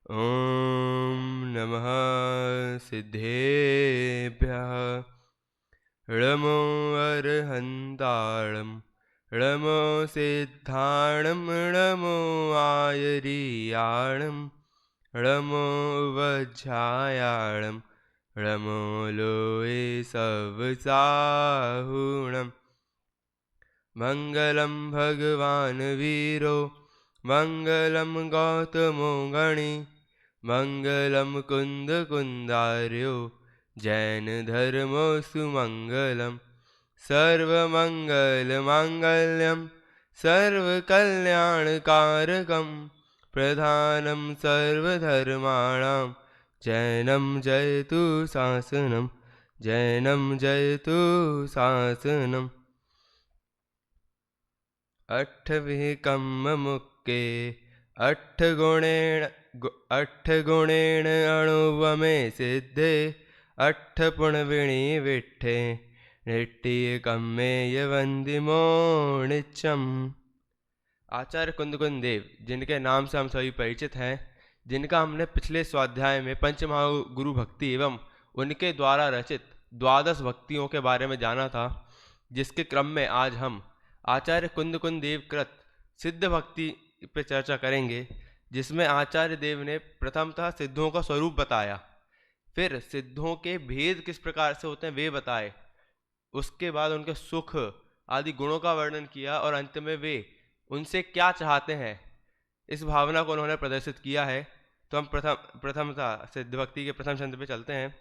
ॐ नमः सिद्धेभ्यः। णमो अर्हन्ताळं णमो सिद्धाणं णमो आयरीयाणं णमो वज्झायाणं णमो लोये सवसाहुणम्। मङ्गलं भगवान् वीरो मङ्गलं गौतमो गणि मङ्गलं कुन्दकुन्दार्यो जैनधर्मो सुमङ्गलं। सर्वमङ्गलमाङ्गल्यं सर्वकल्याणकारकं प्रधानं सर्वधर्माणां जैनं जयतु शासनं जैनं जयतु शासनम्। अट्ठविकम्ममुक्के अट्ठगुणेन अणुवमे सिद्धे अट्ठपुणविणी विट्ठे निट्टियकम्मेय वन्दिमो नित्यम्। आचार्य कुंदकुंद देव, जिनके नाम से हम सभी परिचित हैं, जिनका हमने पिछले स्वाध्याय में पंचमहागुरु भक्ति एवं उनके द्वारा रचित द्वादश भक्तियों के बारे में जाना था, जिसके क्रम में आज हम आचार्य कुंदकुंद देव कृत सिद्ध भक्ति पर चर्चा करेंगे, जिसमें आचार्य देव ने प्रथमतः सिद्धों का स्वरूप बताया, फिर सिद्धों के भेद किस प्रकार से होते हैं वे बताए, उसके बाद उनके सुख आदि गुणों का वर्णन किया और अंत में वे उनसे क्या चाहते हैं इस भावना को उन्होंने प्रदर्शित किया है। तो हम प्रथमतः सिद्ध भक्ति के प्रथम छंद पे चलते हैं।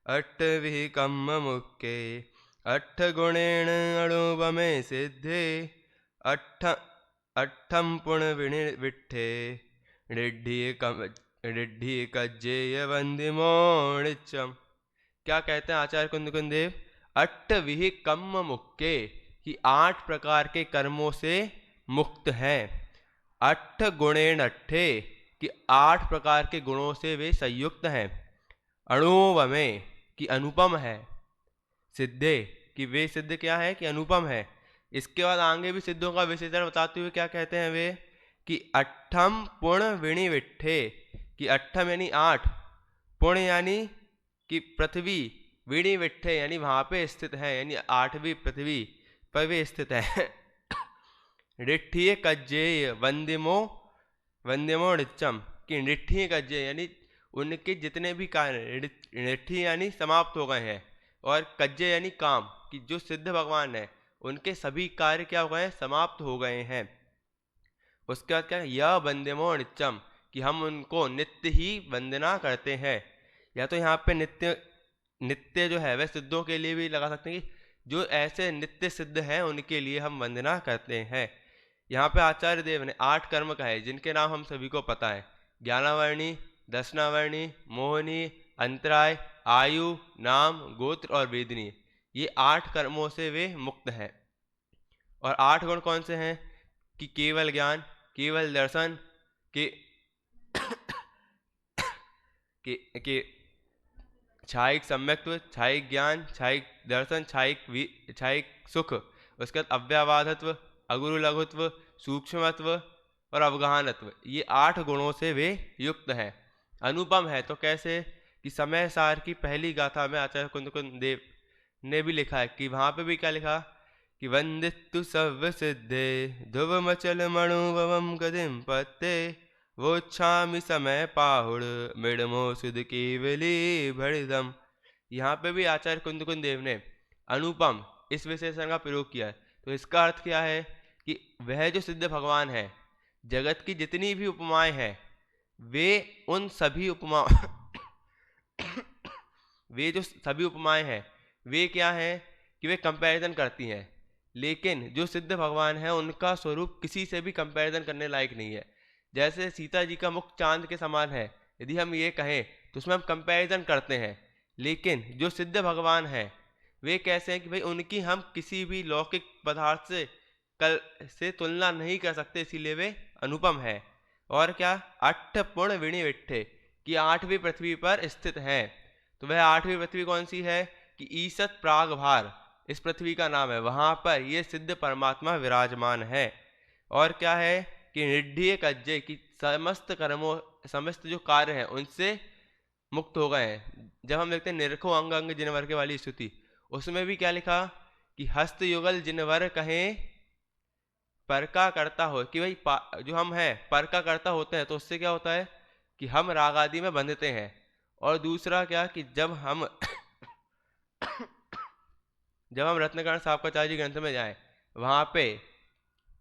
अट्ठविकम्ममुक्के अट्ठगुणेन अणुवमे सिद्धे अट्ठम पुण्यविणी विट्ठे ऋड्ढीकज्जेय वन्दिमो नित्यम्। क्या कहते हैं आचार्य कुंदकुंद देव? अट्ठविकम्ममुक्के कि 8 प्रकार के कर्मों से मुक्त हैं। अट्ठ गुणेन अट्ठे कि 8 प्रकार के गुणों से वे संयुक्त हैं। अणुवमे कि अनुपम है। सिद्धे कि वे सिद्ध क्या है कि अनुपम है। इसके बाद आगे भी सिद्धों का विशेषण बताते हुए क्या कहते हैं वे कि अट्ठम पुण्य विणी विट्ठे कि अट्ठम यानी 8, पुण्य यानी कि पृथ्वी, विणी विट्ठे यानी वहां पे स्थित है, यानी 8वीं पृथ्वी पर वे स्थित है। ऋठ्ठीय कज्जेय वंदिमो नित्यम कि निठ्ठीय कज्जेय यानी उनके जितने भी कार्य निठ्ठी यानी समाप्त हो गए हैं, और कज्जे यानी काम कि जो सिद्ध भगवान है उनके सभी कार्य क्या हो गए हैं, समाप्त हो गए हैं। उसके बाद क्या, यह वंदिमो नित्यम कि हम उनको नित्य ही वंदना करते हैं। या तो यहाँ पे नित्य जो है वह सिद्धों के लिए भी लगा सकते हैं कि जो ऐसे नित्य सिद्ध हैं उनके लिए हम वंदना करते हैं। यहाँ पे आचार्य देव ने 8 कर्म कहे, जिनके नाम हम सभी को पता है। ज्ञानावर्णी, दर्शनावर्णी, मोहनी, अंतराय, आयु, नाम, गोत्र और वेदनी। ये 8 कर्मों से वे मुक्त हैं। और 8 गुण कौन से हैं कि केवल ज्ञान, केवल दर्शन के छायिक सम्यक्त्व, छायिक ज्ञान, छायिक दर्शन, छायिक सुख। उसके बाद अव्यावाधत्व, अगुरु लघुत्व, सूक्ष्मत्व और अवगाहनत्व। ये 8 गुणों से वे युक्त हैं। अनुपम है तो कैसे कि समय सार की पहली गाथा में आचार्य कुंदकुंद देव ने भी लिखा है कि वहां पे भी क्या लिखा कि वंदितु सव्य सिद्धे ध्रुवमचल मणुवम गदिम पत्ते वोच्छामि समय पाहुड़ मृडमो सुध केवली भड़िदम। यहाँ पे भी आचार्य कुंदकुंद देव ने अनुपम इस विशेषण का प्रयोग किया है। तो इसका अर्थ क्या है कि वह जो सिद्ध भगवान है, जगत की जितनी भी उपमाएं हैं वे उन सभी वे जो सभी उपमाएं हैं वे क्या हैं कि वे कंपैरिजन करती हैं, लेकिन जो सिद्ध भगवान है उनका स्वरूप किसी से भी कंपैरिजन करने लायक नहीं है। जैसे सीता जी का मुख चांद के समान है, यदि हम ये कहें तो उसमें हम कंपैरिजन करते हैं, लेकिन जो सिद्ध भगवान है वे कैसे हैं कि भाई उनकी हम किसी भी लौकिक पदार्थ से तुलना नहीं कर सकते, इसीलिए वे अनुपम है। और क्या, अट्ठ पुण्य विणी विट्ठे कि 8वीं पृथ्वी पर स्थित हैं। तो वह 8वीं पृथ्वी कौन सी है कि ईसत प्रागभार इस पृथ्वी का नाम है, वहां पर ये सिद्ध परमात्मा विराजमान है। और क्या है कि निड्ढीय कज्जे की समस्त कर्मों समस्त जो कार्य हैं उनसे मुक्त हो गए हैं। जब हम देखते हैं निरखो अंग अंग जिनवर के वाली स्तुति, उसमें भी क्या लिखा कि हस्त युगल जिनवर कहें पर का करता हो, कि भाई जो हम हैं पर का करता होते हैं, तो उससे क्या होता है कि हम राग आदि में बंधते हैं। और दूसरा क्या कि जब हम रत्नकर्ण साहबकाचार्य जी ग्रंथ में जाएं, वहां पे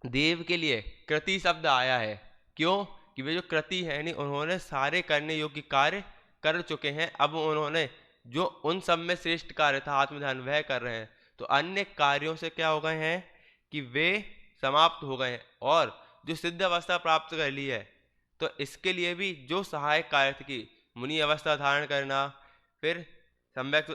देव के लिए कृति शब्द आया है। क्यों? कि वे जो कृति है नहीं, उन्होंने सारे करने योग्य कार्य कर चुके हैं, अब उन्होंने जो उन सब में श्रेष्ठ कार्य था आत्मध्यान वह कर रहे हैं। तो अन्य कार्यों से क्या हो गए हैं कि वे समाप्त हो गए हैं और जो सिद्ध अवस्था प्राप्त कर ली है। तो इसके लिए भी जो सहायक कार्य थे कि मुनि अवस्था धारण करना, फिर सम्यक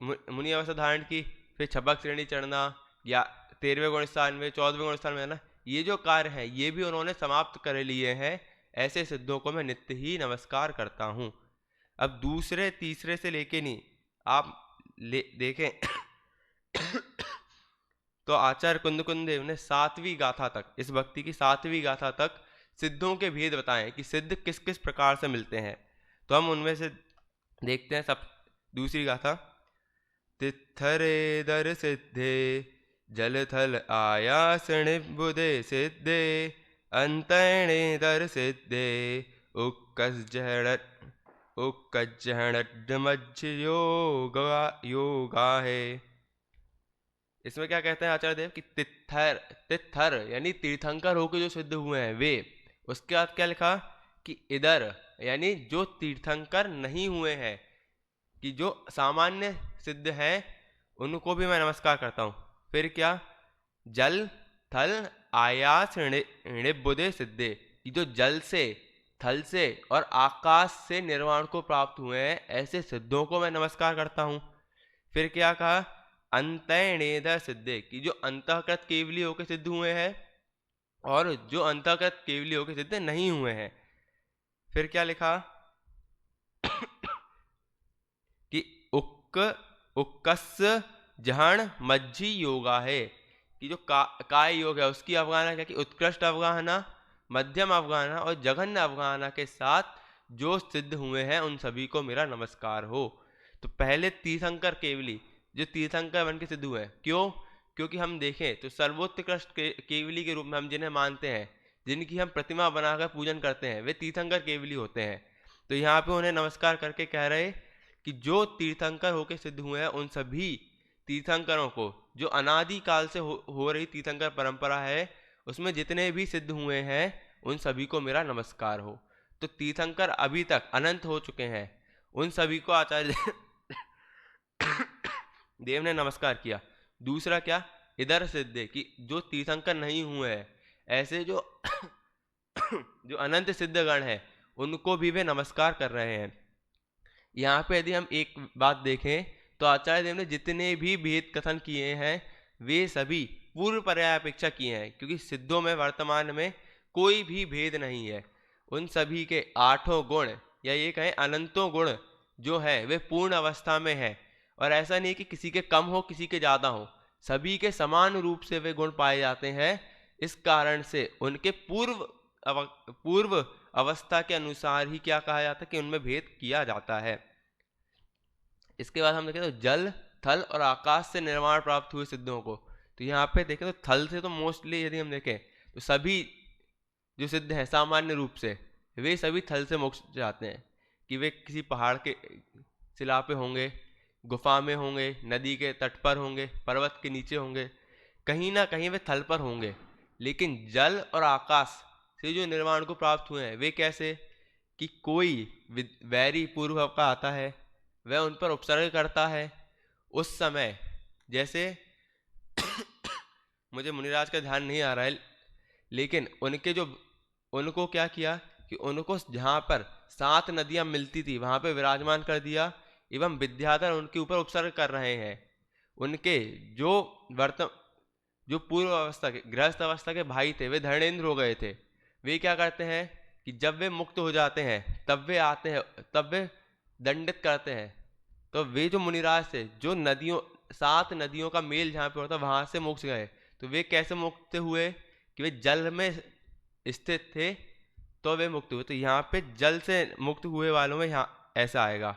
मुनि अवस्था धारण की, फिर छपक श्रेणी चढ़ना, या 13वें गुण स्थान में 14वें गुण स्थान में ना, ये जो कार्य है ये भी उन्होंने समाप्त कर लिए हैं। ऐसे सिद्धों को मैं नित्य ही नमस्कार करता हूँ। अब दूसरे तीसरे से लेके नहीं, आप देखें तो आचार्य कुंद देव ने 7वीं गाथा तक, इस भक्ति की 7वीं गाथा तक सिद्धों के भेद बताएं कि सिद्ध किस किस प्रकार से मिलते हैं। तो हम उनमें से देखते हैं। सब दूसरी गाथा, तिथरे दर सिद्धे जल थल आयासण बुधे सिद्धे अंतणे दर सिद्धे उक्कजहड़ योगा है। इसमें क्या कहते हैं आचार्य देव कि तिथर यानी तीर्थंकर होकर जो सिद्ध हुए हैं वे। उसके बाद क्या लिखा कि इधर यानी जो तीर्थंकर नहीं हुए हैं, कि जो सामान्य सिद्ध हैं उनको भी मैं नमस्कार करता हूँ। फिर क्या, जल थल आयास बुधे सिद्धे, कि जो जल से, थल से और आकाश से निर्वाण को प्राप्त हुए हैं, ऐसे सिद्धों को मैं नमस्कार करता हूँ। फिर क्या कहा, अंतर्णेदर सिद्धे, कि जो अंतःकृत केवली होकर सिद्ध हुए हैं और जो अंतःकृत केवली होकर सिद्ध नहीं हुए हैं। फिर क्या लिखा कि उक्कस जहण मज्जी योगा है, कि जो काय योग है उसकी अवगाहना क्या कि उत्कृष्ट अवगाहना, मध्यम अवगाहना और जघन्य अवगाहना के साथ जो सिद्ध हुए हैं उन सभी को मेरा नमस्कार हो। तो पहले तीर्थंकर केवली जो तीर्थंकर बन के सिद्ध हुए हैं, क्यों? क्योंकि हम देखें तो सर्वोत्कृष्ट केवली के रूप में हम जिन्हें मानते हैं, जिनकी हम प्रतिमा बनाकर पूजन करते हैं, वे तीर्थंकर केवली होते हैं। तो यहाँ पे उन्हें नमस्कार करके कह रहे कि जो तीर्थंकर होकर सिद्ध हुए हैं उन सभी तीर्थंकरों को, जो अनादि काल से हो रही तीर्थंकर परंपरा है, उसमें जितने भी सिद्ध हुए हैं उन सभी को मेरा नमस्कार हो। तो तीर्थंकर अभी तक अनंत हो चुके हैं, उन सभी को आचार्य देव ने नमस्कार किया। दूसरा क्या, इधर सिद्धे, कि जो तीर्थंकर नहीं हुए हैं, ऐसे जो जो अनंत सिद्धगण है उनको भी वे नमस्कार कर रहे हैं। यहाँ पे यदि हम एक बात देखें तो आचार्य देव ने जितने भी भेद कथन किए हैं वे सभी पूर्व पर्याय अपेक्षा किए हैं, क्योंकि सिद्धों में वर्तमान में कोई भी भेद नहीं है। उन सभी के 8 गुण या ये कहें अनंतों गुण जो है वे पूर्ण अवस्था में है। और ऐसा नहीं कि किसी के कम हो किसी के ज़्यादा हो, सभी के समान रूप से वे गुण पाए जाते हैं। इस कारण से उनके पूर्व अवस्था के अनुसार ही क्या कहा जाता है कि उनमें भेद किया जाता है। इसके बाद हम देखें तो जल थल और आकाश से निर्माण प्राप्त हुए सिद्धों को, तो यहाँ पे देखें तो थल से तो मोस्टली यदि हम देखें तो सभी जो सिद्ध हैं सामान्य रूप से वे सभी थल से मोक्ष जाते हैं, कि वे किसी पहाड़ के शिला पे होंगे, गुफा में होंगे, नदी के तट पर होंगे, पर्वत के नीचे होंगे, कहीं ना कहीं वे थल पर होंगे। लेकिन जल और आकाश से जो निर्वाण को प्राप्त हुए हैं वे कैसे, कि कोई वैरी पूर्व का आता है, वह उन पर उपसर्ग करता है। उस समय जैसे मुझे मुनिराज का ध्यान नहीं आ रहा है, लेकिन उनको क्या किया कि उनको जहाँ पर 7 नदियाँ मिलती थी वहाँ पे विराजमान कर दिया, एवं विद्याधर उनके ऊपर उपसर्ग कर रहे हैं। उनके जो पूर्व अवस्था के गृहस्थ अवस्था के भाई थे वे धर्मेंद्र हो गए थे। वे क्या करते हैं कि जब वे मुक्त हो जाते हैं तब वे आते हैं, तब वे दंडित करते हैं। तो वे जो मुनिराज थे जो 7 नदियों का मेल जहाँ पे होता वहाँ से मोक्ष गए, तो वे कैसे मुक्त हुए कि वे जल में स्थित थे तो वे मुक्त हुए। तो यहाँ पे जल से मुक्त हुए वालों में यहाँ ऐसा आएगा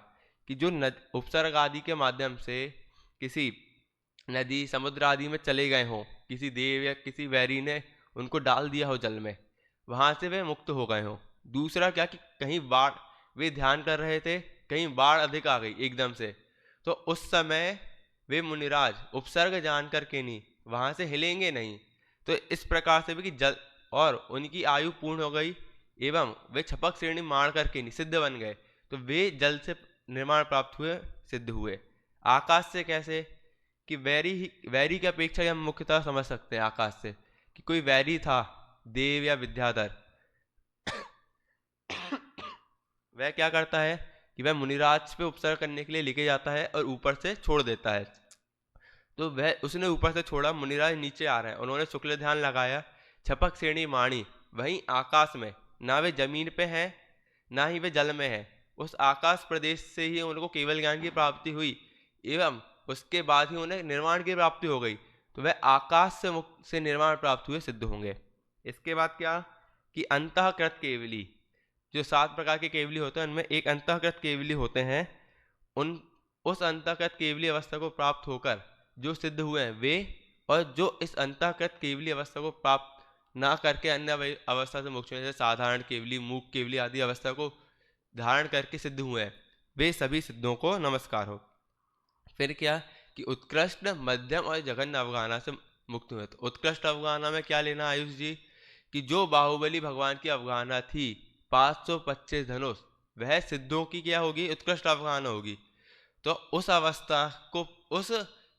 कि जो उपसर्ग आदि के माध्यम से किसी नदी समुद्र आदि में चले गए हों, किसी देव या किसी वैरी ने उनको डाल दिया हो जल में, वहाँ से वे मुक्त हो गए हों। दूसरा क्या कि कहीं बाढ़, वे ध्यान कर रहे थे, कहीं बाढ़ अधिक आ गई एकदम से, तो उस समय वे मुनिराज उपसर्ग जान करके नहीं, वहाँ से हिलेंगे नहीं। तो इस प्रकार से भी कि जल और उनकी आयु पूर्ण हो गई एवं वे छपक श्रेणी मार करके नहीं सिद्ध बन गए, तो वे जल से निर्माण प्राप्त हुए, सिद्ध हुए। आकाश से कैसे कि वैरी की अपेक्षा हम मुख्यतः समझ सकते हैं आकाश से कि कोई वैरी था, देव या विद्याधर, वह क्या करता है कि वह मुनिराज पे उपसर्ग करने के लिए लेके जाता है और ऊपर से छोड़ देता है। तो वह उसने ऊपर से छोड़ा, मुनिराज नीचे आ रहे हैं, उन्होंने शुक्ल ध्यान लगाया, छपक श्रेणी माणी, वहीं आकाश में, ना वे जमीन पे हैं ना ही वे जल में है, उस आकाश प्रदेश से ही उनको केवल ज्ञान की प्राप्ति हुई एवं उसके बाद ही उन्हें निर्वाण की प्राप्ति हो गई। तो वह आकाश से मुक्त से निर्वाण प्राप्त हुए सिद्ध होंगे। इसके बाद क्या कि अंतःकृत केवली, जो 7 प्रकार के केवली होते हैं उनमें एक अंतःकृत केवली होते हैं, उन उस अंतःकृत केवली अवस्था को प्राप्त होकर जो सिद्ध हुए हैं वे, और जो इस अंतःकृत केवली अवस्था को प्राप्त ना करके अन्य अवस्था से मुक्त हुए, जैसे साधारण केवली, मूक केवली आदि अवस्था को धारण करके सिद्ध हुए हैं, वे सभी सिद्धों को नमस्कार हो। फिर क्या कि उत्कृष्ट, मध्यम और जघन्य अवगाहना से मुक्त हुए। तो उत्कृष्ट अवगाहना में क्या लेना आयुष जी कि जो बाहुबली भगवान की अवगाहना थी 525 धनुष, वह सिद्धों की क्या होगी, उत्कृष्ट अवगाहना होगी। तो उस अवस्था को, उस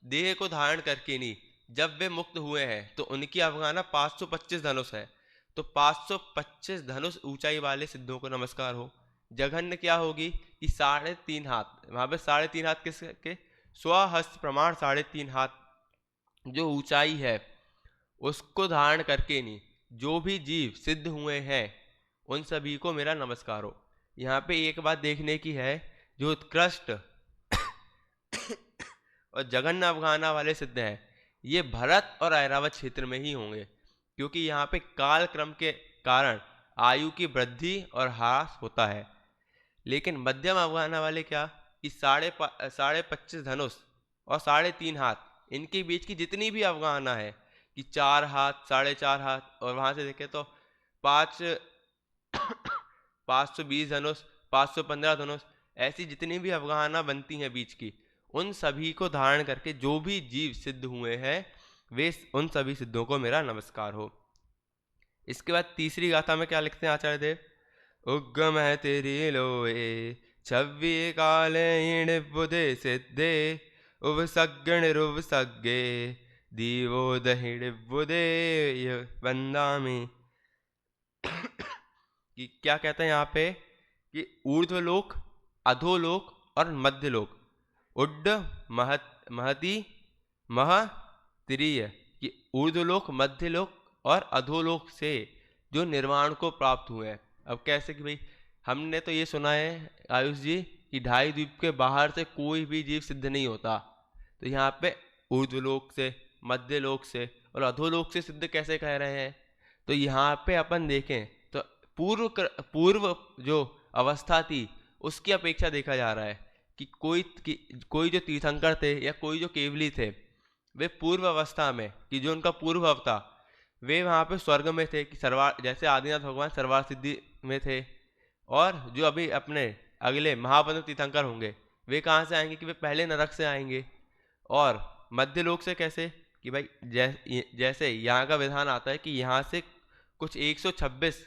देह को धारण करके नहीं, जब वे मुक्त हुए हैं तो उनकी अवगाहना 525 धनुष है। तो 525 धनुष ऊंचाई वाले सिद्धों को नमस्कार हो। जघन्य क्या होगी कि 3.5 हाथ, वहां पे 3.5 हाथ किसके, स्वहस्त प्रमाण 3.5 हाथ जो ऊंचाई है उसको धारण करके नहीं, जो भी जीव सिद्ध हुए हैं उन सभी को मेरा नमस्कार हो। यहाँ पे एक बात देखने की है, जो उत्कृष्ट और जघन्य अवगाहना वाले सिद्ध हैं ये भरत और ऐरावत क्षेत्र में ही होंगे, क्योंकि यहाँ पे काल क्रम के कारण आयु की वृद्धि और ह्रास होता है। लेकिन मध्यम अवगाहना वाले क्या कि 25 धनुष और 3.5 हाथ, इनके बीच की जितनी भी अवगाहना है कि 4 हाथ, 4.5 हाथ, और वहाँ से देखें तो 520 धनुष, 515 धनुष, ऐसी जितनी भी अवगाहना बनती हैं बीच की, उन सभी को धारण करके जो भी जीव सिद्ध हुए हैं वे, उन सभी सिद्धों को मेरा नमस्कार हो। इसके बाद तीसरी गाथा में क्या लिखते हैं आचार्य देव, उग्गम है तेरी लोए छवि काले बुधे सिद्धे उपसगण रूप सगे दीवो दहिण बुधे वंदा में। कि क्या कहते हैं यहाँ पे कि ऊर्ध्वलोक, अधोलोक और मध्यलोक, उड्ड महती मह त्रिय, कि ऊर्ध्वलोक, मध्यलोक और अधोलोक से जो निर्वाण को प्राप्त हुए हैं। अब कैसे कि भाई हमने तो ये सुना है आयुष जी कि 2.5 द्वीप के बाहर से कोई भी जीव सिद्ध नहीं होता, तो यहाँ पे ऊर्ध्वलोक से, मध्यलोक से और अधोलोक से सिद्ध कैसे कह रहे हैं। तो यहाँ पे अपन देखें तो पूर्व जो अवस्था थी उसकी अपेक्षा देखा जा रहा है कि कोई जो तीर्थंकर थे या कोई जो केवली थे, वे पूर्व अवस्था में, कि जो उनका पूर्व अवता, वे वहाँ पे स्वर्ग में थे कि जैसे आदिनाथ भगवान सर्वार सिद्धि में थे, और जो अभी अपने अगले महापद्म तीर्थंकर होंगे वे कहाँ से आएंगे कि वे पहले नरक से आएंगे। और मध्य लोक से कैसे कि भाई जैसे यहाँ का विधान आता है कि यहाँ से कुछ 126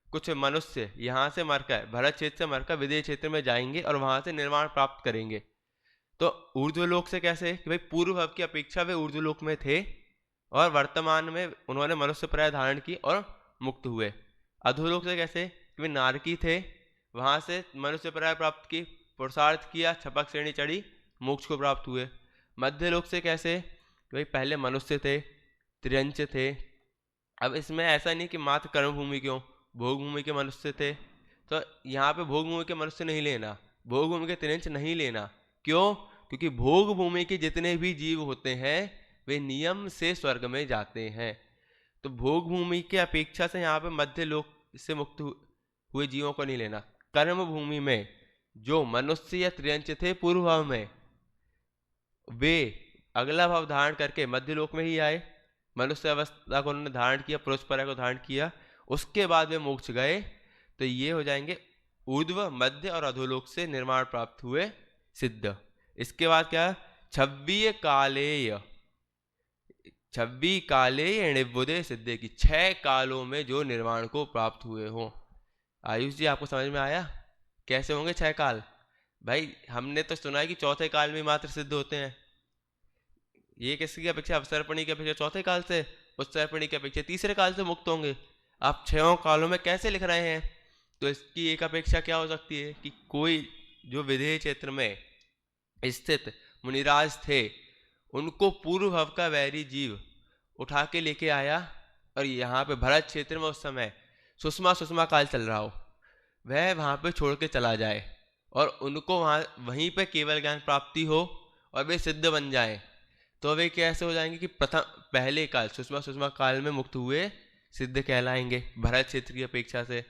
कुछ मनुष्य यहाँ से मरकर, भरत क्षेत्र से मरकर विदेह क्षेत्र में जाएंगे और वहाँ से निर्वाण प्राप्त करेंगे। तो ऊर्ध्वलोक से कैसे कि भाई पूर्व भाव की अपेक्षा वे ऊर्ध्वलोक में थे और वर्तमान में उन्होंने मनुष्य प्राय धारण की और मुक्त हुए। अधोलोक से कैसे कि वे नारकी थे, वहाँ से मनुष्य प्राय प्राप्त की, पुरुषार्थ किया, छपक श्रेणी चढ़ी, मोक्ष को प्राप्त हुए। मध्य लोक से कैसे कि भाई पहले मनुष्य थे, त्रियंच थे। अब इसमें ऐसा नहीं कि मात्र कर्म भूमि क्यों, भोग भूमि के मनुष्य थे, तो यहाँ पे भोग भूमि के मनुष्य नहीं लेना, भोग भूमि के त्रियंच नहीं लेना। क्यों? क्योंकि भोग भूमि के जितने भी जीव होते हैं वे नियम से स्वर्ग में जाते हैं। तो भोग भूमि के अपेक्षा से यहाँ पे मध्य लोक से मुक्त हुए जीवों को नहीं लेना। कर्म भूमि में जो मनुष्य या त्रियंच थे पूर्व भाव में, वे अगला भाव धारण करके मध्यलोक में ही आए। मनुष्य अवस्था को उन्होंने धारण किया, पुरुष पर्याय को धारण किया, उसके बाद वे मोक्ष गए। तो ये हो जाएंगे ऊर्ध्व, मध्य और अधोलोक से निर्माण प्राप्त हुए सिद्ध। इसके बाद क्या, 26 कालेय, 26 कालेय निबुदे सिद्धे की, 6 कालों में जो निर्वाण को प्राप्त हुए हो। आयुष जी आपको समझ में आया कैसे होंगे 6 काल? भाई हमने तो सुना है कि चौथे काल में मात्र सिद्ध होते हैं। ये किसकी अपेक्षा, अवसर्पणी की अपेक्षा चौथे काल से, उत्सर्पणी की अपेक्षा तीसरे काल से मुक्त होंगे। आप 6 कालों में कैसे लिख रहे हैं? तो इसकी एक अपेक्षा क्या हो सकती है कि कोई जो विदेह क्षेत्र में स्थित मुनिराज थे, उनको पूर्व भव का वैरी जीव उठा के लेके आया, और यहाँ पे भरत क्षेत्र में उस समय सुषमा काल चल रहा हो, वह वहाँ पे छोड़ के चला जाए और उनको वहीं पे केवल ज्ञान प्राप्ति हो और वे सिद्ध बन जाए। तो वे कैसे हो जाएंगे कि पहले काल सुषमा काल में मुक्त हुए सिद्ध कहलाएंगे भरत क्षेत्र की अपेक्षा से।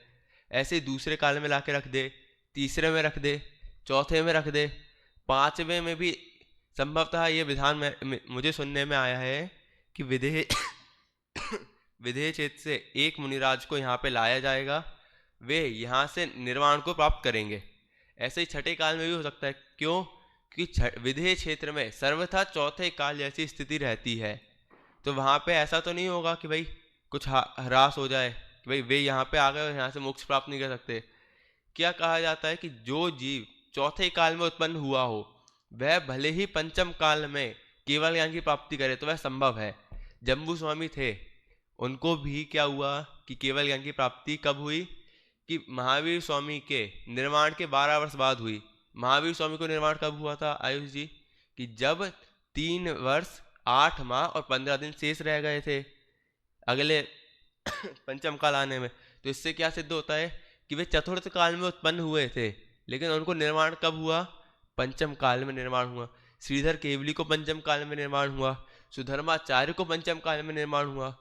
ऐसे दूसरे काल में लाके रख दे, तीसरे में रख दे, चौथे में रख दे, 5वें में भी संभवतः ये विधान में मुझे सुनने में आया है कि विदेह क्षेत्र से एक मुनिराज को यहाँ पे लाया जाएगा, वे यहाँ से निर्वाण को प्राप्त करेंगे। ऐसे ही छठे काल में भी हो सकता है। क्यों? क्योंकि विदेह क्षेत्र में सर्वथा चौथे काल जैसी स्थिति रहती है। तो वहाँ पे ऐसा तो नहीं होगा कि भाई कुछ ह्रास हो जाए कि भाई वे यहाँ पे आ गए और यहाँ से मोक्ष प्राप्त नहीं कर सकते। क्या कहा जाता है कि जो जीव चौथे काल में उत्पन्न हुआ हो, वह भले ही पंचम काल में केवल ज्ञान की प्राप्ति करे तो वह संभव है। जम्बू स्वामी थे, उनको भी क्या हुआ कि केवल ज्ञान की प्राप्ति कब हुई कि महावीर स्वामी के निर्माण के 12 वर्ष बाद हुई। महावीर स्वामी को निर्माण कब हुआ था आयुष जी? कि जब 3 वर्ष 8 माह और 15 दिन शेष रह गए थे अगले पंचम काल आने में। तो इससे क्या सिद्ध होता है कि वे चतुर्थ काल में उत्पन्न हुए थे, लेकिन उनको निर्माण कब हुआ? पंचम काल में निर्माण हुआ। श्रीधर केवली को पंचम काल में निर्माण हुआ, सुधर्माचार्य को पंचम काल में निर्माण हुआ।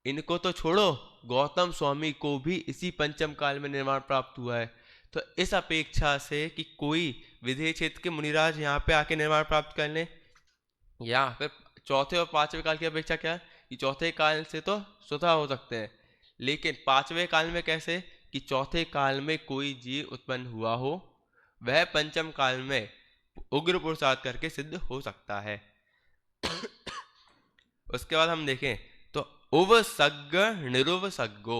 इनको तो छोड़ो, गौतम स्वामी को भी इसी पंचम काल में निर्माण प्राप्त हुआ है। तो इस अपेक्षा से कि कोई विदेह क्षेत्र के मुनिराज यहाँ पे आके निर्माण प्राप्त कर लें, या फिर चौथे और 5वें काल की अपेक्षा क्या है कि चौथे काल से तो स्वतः हो सकते हैं, लेकिन 5वें काल में कैसे कि चौथे काल में कोई जीव उत्पन्न हुआ हो, वह पंचम काल में उग्र पुरुषार्थ करके सिद्ध हो सकता है। उसके बाद हम देखें तो उपसर्ग निरुपसर्गो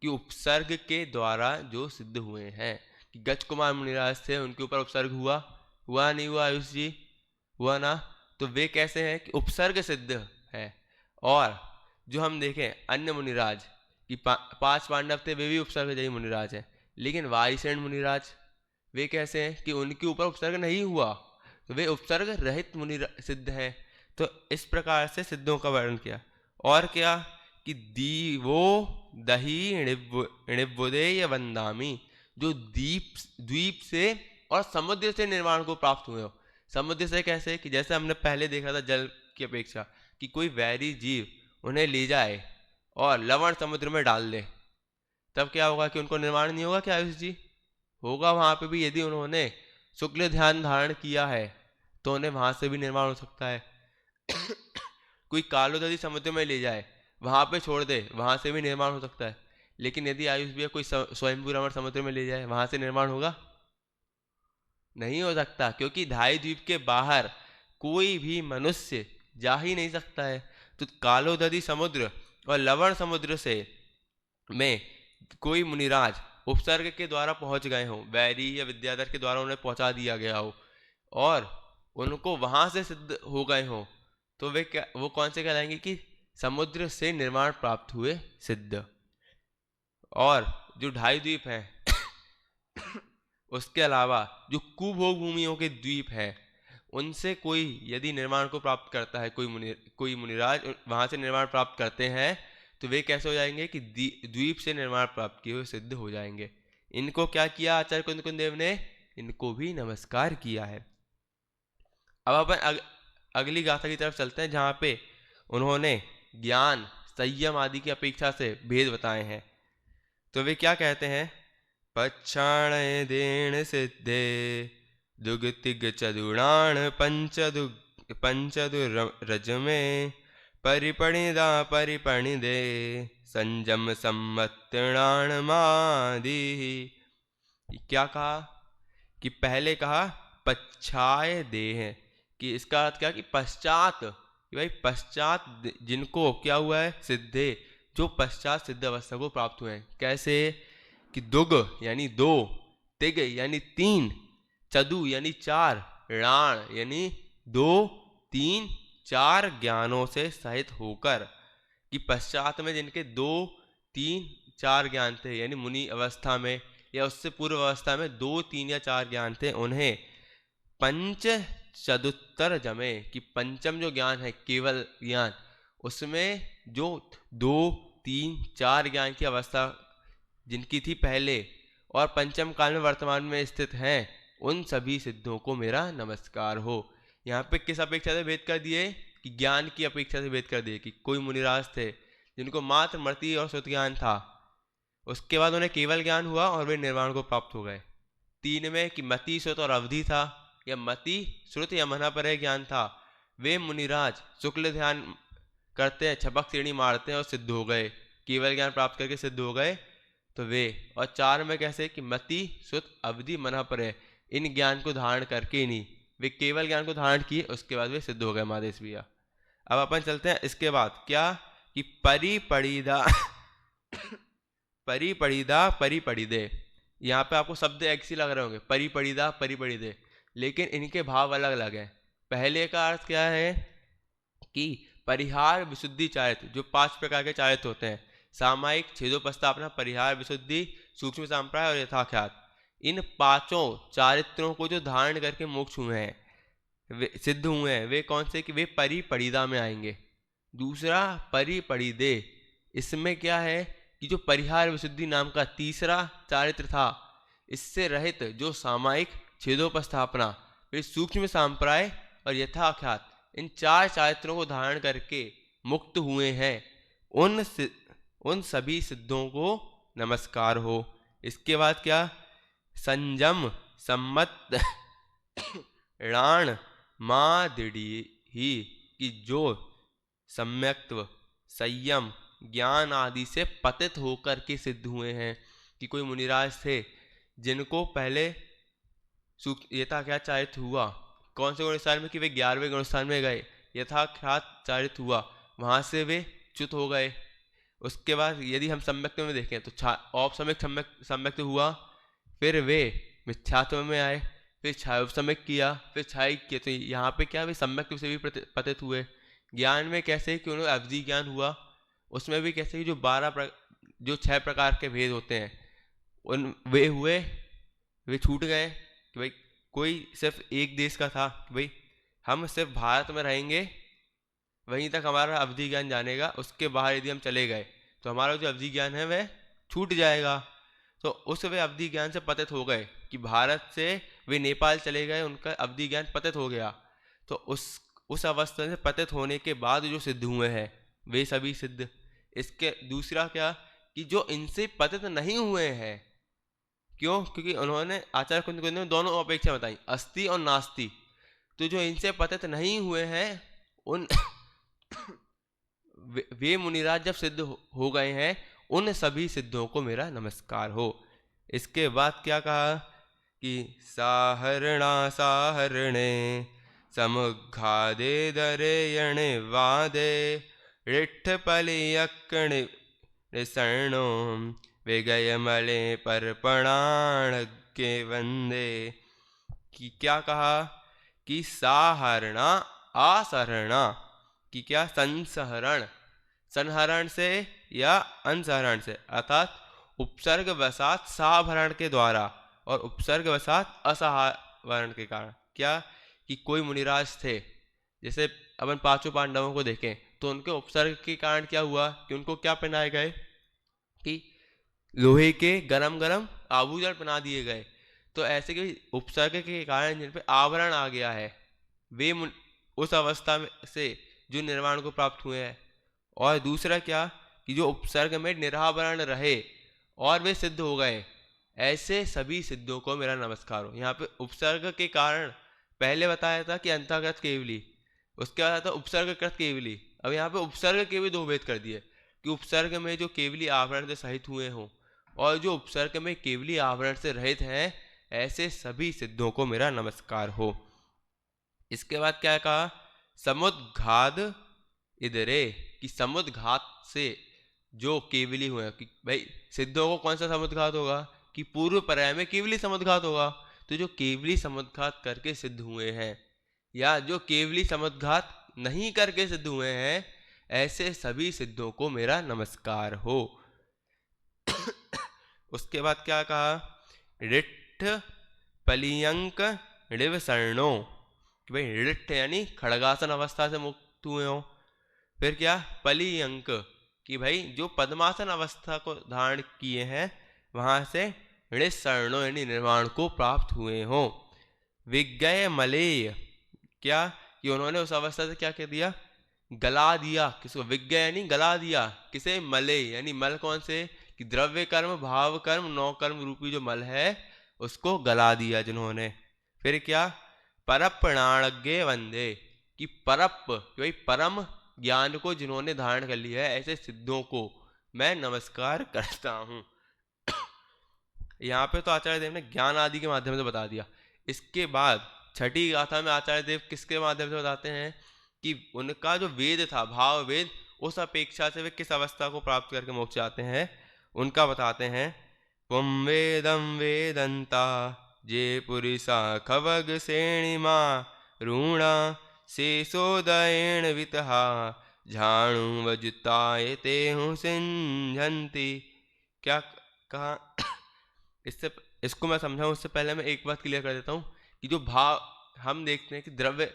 कि उपसर्ग के द्वारा जो सिद्ध हुए हैं कि गज कुमार मुनिराज थे, उनके ऊपर उपसर्ग हुआ नहीं हुआ आयुष जी? हुआ ना। तो वे कैसे हैं कि उपसर्ग सिद्ध है। और जो हम देखें अन्य मुनिराज कि 5 पांडव थे, वे भी उपसर्ग जयी मुनिराज हैं, लेकिन वायुसेन मुनिराज वे कैसे हैं कि उनके ऊपर उपसर्ग नहीं हुआ, तो वे उपसर्ग रहित मुनि सिद्ध हैं। तो इस प्रकार से सिद्धों का वर्णन किया। और क्या कि दीवो दही णिबुदेय वंदामी, जो द्वीप से और समुद्र से निर्माण को प्राप्त हुए हो। समुद्र से कैसे कि जैसे हमने पहले देखा था जल की अपेक्षा कि कोई वैरी जीव उन्हें ले जाए और लवण समुद्र में डाल दे, तब क्या होगा कि उनको निर्माण नहीं होगा क्या आयुष जी? होगा। वहां पे भी यदि उन्होंने शुक्ल ध्यान धारण किया है तो उन्हें वहां से भी निर्माण हो सकता है। कोई कालोदधी समुद्र में ले जाए, वहां पे छोड़ दे, वहां से भी निर्माण हो सकता है। लेकिन यदि आयुष भी कोई स्वयंभू रमण समुद्र में ले जाए, वहां से निर्माण होगा? नहीं हो सकता, क्योंकि धाई द्वीप के बाहर कोई भी मनुष्य जा ही नहीं सकता है। तो कालोदधी समुद्र और लवण समुद्र से में कोई मुनिराज उपसर्ग के द्वारा पहुंच गए हो, वैरी या विद्याधर के द्वारा उन्हें पहुंचा दिया गया हो और उनको वहां से सिद्ध हो गए हो, तो वो कौन से कहलाएंगे कि समुद्र से निर्माण प्राप्त हुए सिद्ध। और जो ढाई द्वीप हैं उसके अलावा जो कुभोग भूमियों के द्वीप हैं, उनसे कोई यदि निर्माण को प्राप्त करता है, कोई मुनिराज वहां से निर्माण प्राप्त करते हैं, तो वे कैसे हो जाएंगे कि द्वीप से निर्माण प्राप्त किए हुए सिद्ध हो जाएंगे। इनको क्या किया आचार्य कुंद देव ने? इनको भी नमस्कार किया है। अब अपन अगली गाथा की तरफ चलते हैं, जहाँ पे उन्होंने ज्ञान संयम आदि की अपेक्षा से भेद बताए हैं। तो वे क्या कहते हैं पक्षाणय देन सिद्धे दुगतिग चदुणान पंचदुरज में परिपणिदा परिपणिदे संजम सम्मत्णान मादि। क्या कहा कि पहले कहा पच्छाय देह, कि इसका अर्थ क्या कि पश्चात, कि भाई पश्चात जिनको क्या हुआ है सिद्धे, जो पश्चात सिद्ध अवस्था को प्राप्त हुए हैं। कैसे कि दुग यानी दो, तिग यानी तीन, चदु यानी चार, णाण यानी दो तीन चार ज्ञानों से सहित होकर, कि पश्चात में जिनके दो तीन चार ज्ञान थे, यानी मुनि अवस्था में या उससे पूर्व अवस्था में दो तीन या चार ज्ञान थे, उन्हें पंच चतुत्तर जमे, कि पंचम जो ज्ञान है केवल ज्ञान, उसमें जो दो तीन चार ज्ञान की अवस्था जिनकी थी पहले और पंचम काल में वर्तमान में स्थित हैं, उन सभी सिद्धों को मेरा नमस्कार हो। यहाँ पे किस अपेक्षा से भेद कर दिए कि ज्ञान की अपेक्षा से भेद कर दिए, कि कोई मुनिराज थे जिनको मात्र मति और श्रुत ज्ञान था, उसके बाद उन्हें केवल ज्ञान हुआ और वे निर्वाण को प्राप्त हो गए। तीन में कि मति श्रुत और अवधि था, या मति श्रुत या मना पर ज्ञान था, वे मुनिराज शुक्ल ध्यान करते हैं, छपक श्रेणी मारते हैं और सिद्ध हो गए, केवल ज्ञान प्राप्त करके सिद्ध हो गए। तो वे, और चार में कैसे कि मति श्रुत अवधि मना पर इन ज्ञान को धारण करके नहीं, वे केवल ज्ञान को धारण किए, उसके बाद वे सिद्ध हो गए महादेश भैया। अब अपन चलते हैं इसके बाद क्या कि परिपड़िदा परिपड़िदा परिपड़िदे। यहाँ पे आपको शब्द एक सी लग रहे होंगे, परिपड़िदा परिपड़िदे, लेकिन इनके भाव अलग अलग हैं। पहले का अर्थ क्या है कि परिहार विशुद्धि चारित्र, जो 5 प्रकार के चारित्र होते हैं, सामायिक, छेदोपस्थापना, परिहार विशुद्धि, सूक्ष्म संप्राय और यथाख्यात, इन 5 चारित्रों को जो धारण करके मोक्ष हुए हैं, वे सिद्ध हुए हैं, वे कौन से कि वे परिपड़िदा में आएंगे। दूसरा परिपड़िदे, इसमें क्या है कि जो परिहार विशुद्धि नाम का तीसरा चारित्र था, इससे रहित जो सामायिक, छेदोपस्थापना, वे सूक्ष्म संप्राय और यथाख्यात, इन 4 चारित्रों को धारण करके मुक्त हुए हैं, उन सभी सिद्धों को नमस्कार हो। इसके बाद क्या संजम सम्मत णाण मादिड़ी ही, कि जो सम्यक्त्व, संयम, ज्ञान आदि से पतित होकर के सिद्ध हुए हैं, कि कोई मुनिराज थे जिनको पहले यथाख्यात चारित्र हुआ, कौन से गुणस्थान में कि वे 11वें गुणस्थान में गए, यथाख्यात चारित्र हुआ, वहां से वे च्युत हो गए। उसके बाद यदि हम सम्यक्त्व में देखें तो औपसम्यक सम्यक्त्व हुआ, फिर वे मिथ्यात्व में आए, फिर छायोपसम्यक किया, फिर छाई किया। तो यहाँ पे क्या वे सम्यक्त्व से भी पतित हुए। ज्ञान में कैसे कि उन्हें अवधि ज्ञान हुआ, उसमें भी कैसे कि जो 6 प्रकार के भेद होते हैं, उन वे हुए, वे छूट गए, कि भाई कोई सिर्फ एक देश का था, कि भाई हम सिर्फ भारत में रहेंगे, वहीं तक हमारा अवधि ज्ञान जानेगा, उसके बाहर यदि हम चले गए तो हमारा जो अवधि ज्ञान है वह छूट जाएगा। तो उस वे अवधि ज्ञान से पतित हो गए, कि भारत से वे नेपाल चले गए, उनका अवधि ज्ञान पतित हो गया। तो उस अवस्था से पतित होने के बाद जो सिद्ध हुए हैं वे सभी सिद्ध। इसके दूसरा क्या कि जो इनसे पतित नहीं हुए हैं, क्यों, क्योंकि उन्होंने आचार्य कुंद ने दोनों अपेक्षा बताई, अस्ति और नास्ति। तो जो इनसे पतित नहीं हुए हैं उन वे मुनिराज जब सिद्ध हो गए हैं, उन सभी सिद्धों को मेरा नमस्कार हो। इसके बाद क्या कहा कि साहरणा साहरणे समुघादे दरे यणे वादे रिठ पलियकण शरणो विगय मले परपणाण के वंदे। कि क्या कहा कि साहरणा असहरणा, कि क्या संसहरण, संहरण से या अंसहरण से, अर्थात उपसर्ग वसात साभरण के द्वारा और उपसर्ग वसात असहरण के कारण। क्या कि कोई मुनिराज थे, जैसे अपन 5 पांडवों को देखें तो उनके उपसर्ग के कारण क्या हुआ कि उनको क्या पहनाए गए कि लोहे के गरम गरम आभूषण पहना दिए गए। तो ऐसे कि उपसर्ग के कारण जिन पे आवरण आ गया है, वे उस अवस्था में से जो निर्वाण को प्राप्त हुए हैं। और दूसरा क्या कि जो उपसर्ग में निरावरण रहे और वे सिद्ध हो गए, ऐसे सभी सिद्धों को मेरा नमस्कार हो। यहाँ पे उपसर्ग के कारण पहले बताया था कि अंतःकृत केवली, उसके बाद आता उपसर्गकृत केवली। अब यहाँ पे उपसर्ग के भी दो भेद कर दिए कि उपसर्ग में जो केवली आवरण से सहित हुए हों और जो उपसर्ग में केवली आवरण से रहित हैं, ऐसे सभी सिद्धों को मेरा नमस्कार हो। इसके बाद क्या कहा, समुद्घात इधरे, कि समुद्घात से जो केवली हुए, कि भाई सिद्धों को कौन सा समुद्घात होगा, कि पूर्व पर्याय में केवली समुद्घात होगा। तो जो केवली समुद्घात करके सिद्ध हुए हैं या जो केवली समुद्घात नहीं करके सिद्ध हुए हैं, ऐसे सभी सिद्धों को मेरा नमस्कार हो। उसके बाद क्या कहा, ऋट्ठ पलियंक ऋवसर्णो, कि भाई ऋट्ठ यानी खड़गासन अवस्था से मुक्त हुए हो। फिर क्या, पलियंक, कि भाई जो पद्मासन अवस्था को धारण किए हैं वहां से ऋसर्णो यानी निर्वाण को प्राप्त हुए हो। विज्ञय मलेय, क्या कि उन्होंने उस अवस्था से क्या कह दिया, गला दिया। किसको, विज्ञ यानी गला दिया, किसे, मले यानी मल कौन से, कि द्रव्य कर्म भाव कर्म नौ कर्म रूपी जो मल है उसको गला दिया जिन्होंने। फिर क्या, परप्राणज्ञ वंदे, कि परप, कि भाई परम ज्ञान को जिन्होंने धारण कर लिया है, ऐसे सिद्धों को मैं नमस्कार करता हूं। यहाँ पे तो आचार्य देव ने ज्ञान आदि के माध्यम से बता दिया। इसके बाद छठी गाथा में आचार्य देव किसके माध्यम से बताते हैं कि उनका जो वेद था, भाव वेद, उस अपेक्षा से वे किस अवस्था को प्राप्त करके मोक्ष जाते हैं, उनका बताते हैं। पुम वेदम वेदंता जे पुरिसा खवग श्रेणिमा ऋणा शेषोदयेण वितहा झाणु वजुताय ते हूँ सिंझंती। क्या कहा, इसको मैं समझाऊं उससे पहले मैं एक बात क्लियर कर देता हूँ कि जो भाव हम देखते हैं कि द्रव्य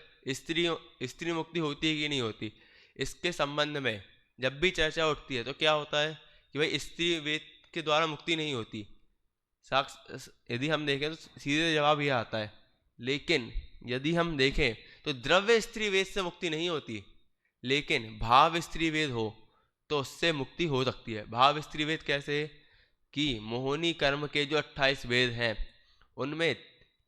स्त्री मुक्ति होती है कि नहीं होती, इसके संबंध में जब भी चर्चा उठती है तो क्या होता है कि भाई स्त्री वेद के द्वारा मुक्ति नहीं होती। साक्ष यदि हम देखें तो सीधे जवाब यह आता है। लेकिन यदि हम देखें तो द्रव्य स्त्री वेद से मुक्ति नहीं होती, लेकिन भाव स्त्री वेद हो तो उससे मुक्ति हो सकती है। भाव स्त्री वेद कैसे, कि मोहिनी कर्म के जो 28 वेद हैं उनमें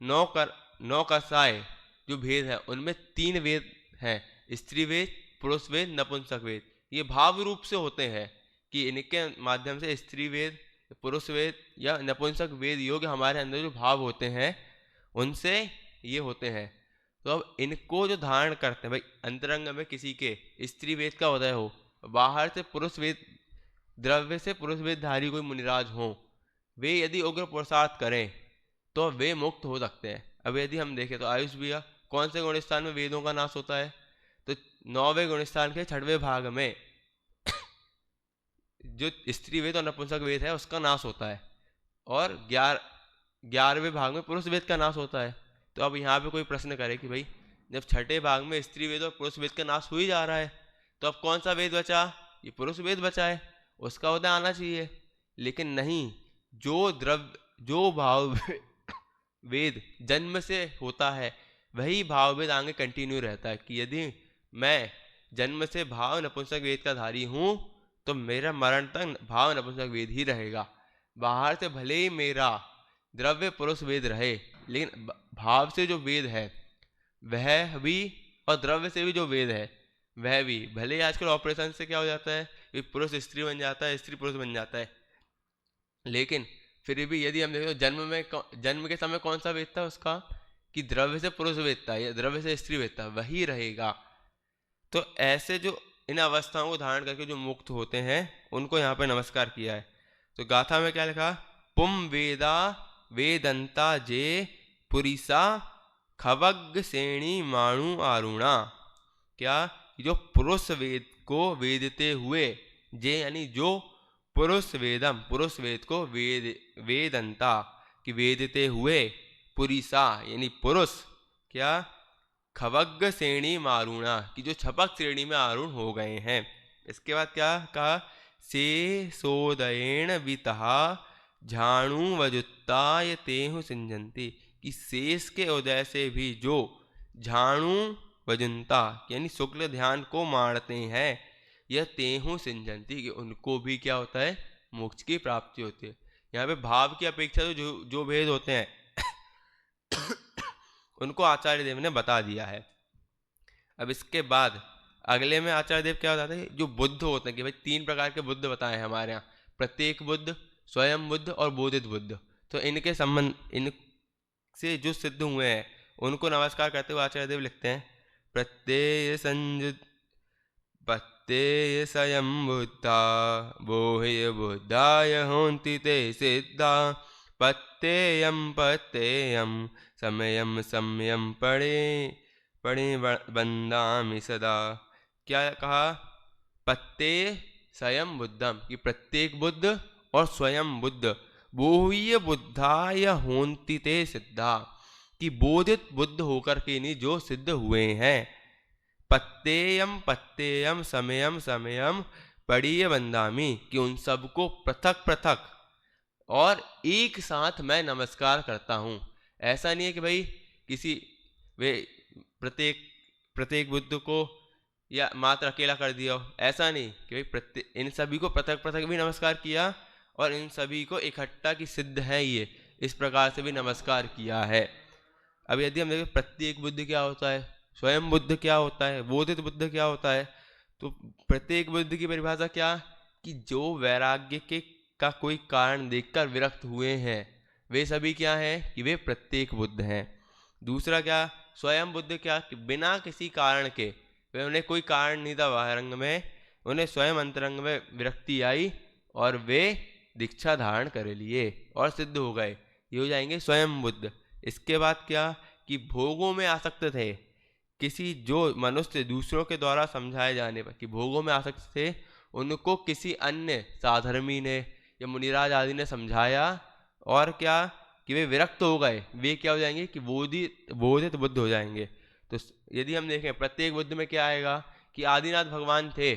9 कसाय जो भेद है उनमें 3 वेद हैं, स्त्री वेद, पुरुष वेद, नपुंसक वेद। ये भाव रूप से होते हैं कि इनके माध्यम से स्त्री वेद, पुरुष वेद या नपुंसक वेद योग्य हमारे अंदर जो भाव होते हैं उनसे ये होते हैं। तो अब इनको जो धारण करते हैं, भाई अंतरंग में किसी के स्त्री वेद का उदय हो, बाहर से पुरुष वेद, द्रव्य से पुरुष वेदधारी कोई मुनिराज हो, वे यदि उग्र पुरुषार्थ करें तो वे मुक्त हो सकते हैं। अब यदि हम देखें तो आयुष भी कौन से गुणस्थान में वेदों का नाश होता है, तो 9वें गुणस्थान के 6वें भाग में जो स्त्री वेद और नपुंसक वेद है उसका नाश होता है, और 11वें भाग में पुरुष वेद का नाश होता है। तो अब यहाँ पे कोई प्रश्न करे कि भाई जब 6ठे भाग में स्त्री वेद और पुरुष वेद का नाश हो ही जा रहा है तो अब कौन सा वेद बचा, ये पुरुष वेद बचा है, उसका उदय आना चाहिए। लेकिन नहीं, जो भाव वेद जन्म से होता है वही भाव वेद आगे कंटिन्यू रहता है। कि यदि मैं जन्म से भाव नपुंसक वेद का धारी हूँ तो मेरा मरण तक भाव नपुंसक वेद ही रहेगा। बाहर से भले ही मेरा द्रव्य पुरुष वेद रहे, लेकिन भाव से जो वेद है वह भी, और द्रव्य से भी जो वेद है वह भी, भले ही आजकल ऑपरेशन से क्या हो जाता है कि पुरुष स्त्री बन जाता है, स्त्री पुरुष बन जाता है, लेकिन फिर भी यदि हम देखें तो जन्म के समय कौन सा वेद था उसका, कि द्रव्य से पुरुष वेद था या द्रव्य से स्त्री वेद था, वही रहेगा। तो ऐसे जो इन अवस्थाओं को धारण करके जो मुक्त होते हैं उनको यहाँ पे नमस्कार किया है। तो गाथा में क्या लिखा, पुम वेदा वेदंता जे पुरिसा खवग श्रेणी माणु आरुणा। क्या, जो पुरुष वेद को वेदते हुए, जे यानी जो पुरुष वेदम, पुरुष वेद को वेदंता कि वेदते हुए, पुरिसा यानी पुरुष, क्या, खवग श्रेणी मारूणा कि जो छपक श्रेणी में आरूढ़ हो गए हैं। इसके बाद क्या कहा, से सोदयेण वितहा झाणु वजुत्ताय तेहु सिंजंती, कि शेष के उदय से भी जो झाणु वजुंता यानी शुक्ल ध्यान को मारते हैं, यह तेहु सिंजंती कि उनको भी क्या होता है, मोक्ष की प्राप्ति होती है। यहाँ पे भाव की अपेक्षा तो जो जो भेद होते हैं उनको आचार्य देव ने बता दिया है। अब इसके बाद अगले में आचार्य देव क्या बताते हैं, जो बुद्ध होते हैं कि भाई 3 प्रकार के बुद्ध बताए हैं हमारे यहाँ, प्रत्येक बुद्ध, स्वयं बुद्ध और बोधित बुद्ध। तो इनके संबंध, इनसे जो सिद्ध हुए हैं उनको नमस्कार करते हुए आचार्य देव लिखते हैं, प्रत्यय संयुत प्रत्यय स्वयं बुद्धा बोह्य बुद्धाय होन्ति ते सिद्धा प्रत्ययम प्रत्ययम समयम समयम पड़े वंदामि सदा। क्या कहा, प्रत्यय स्वयं बुद्धम कि प्रत्येक बुद्ध और स्वयं बुद्ध, बोह्य बुद्धाय होन्ति ते सिद्धा कि बोधित बुद्ध होकर के नहीं जो सिद्ध हुए हैं, प्रत्ययम प्रत्ययम समयम समयम पड़ीय वंदामी कि उन सबको पृथक पृथक और एक साथ मैं नमस्कार करता हूँ। ऐसा नहीं है कि भाई किसी वे प्रत्येक बुद्ध को या मात्र अकेला कर दिया हो, ऐसा नहीं कि भाई इन सभी को पृथक पृथक भी नमस्कार किया और इन सभी को इकट्ठा की सिद्ध है ये, इस प्रकार से भी नमस्कार किया है। अब यदि हम देखें प्रत्येक बुद्ध क्या होता है, स्वयं बुद्ध क्या होता है, बोधित बुद्ध क्या होता है, तो प्रत्येक बुद्ध की परिभाषा क्या, कि जो वैराग्य के का कोई कारण देखकर विरक्त हुए हैं वे सभी क्या हैं, कि वे प्रत्येक बुद्ध हैं। दूसरा क्या, स्वयं बुद्ध क्या, कि बिना किसी कारण के, वे उन्हें कोई कारण नहीं था बाहरंग में, उन्हें स्वयं अंतरंग में विरक्ति आई और वे दीक्षा धारण कर लिए और सिद्ध हो गए, ये हो जाएंगे स्वयं बुद्ध। इसके बाद क्या, कि भोगों में आसक्त थे, किसी जो मनुष्य दूसरों के द्वारा समझाए जाने पर कि भोगों में आसक्त थे, उनको किसी अन्य साधर्मी ने या मुनिराज आदि ने समझाया और क्या, कि वे विरक्त हो गए, वे क्या हो जाएंगे, कि बोधित बुद्ध हो जाएंगे। तो यदि हम देखें प्रत्येक बुद्ध में क्या आएगा, कि आदिनाथ भगवान थे,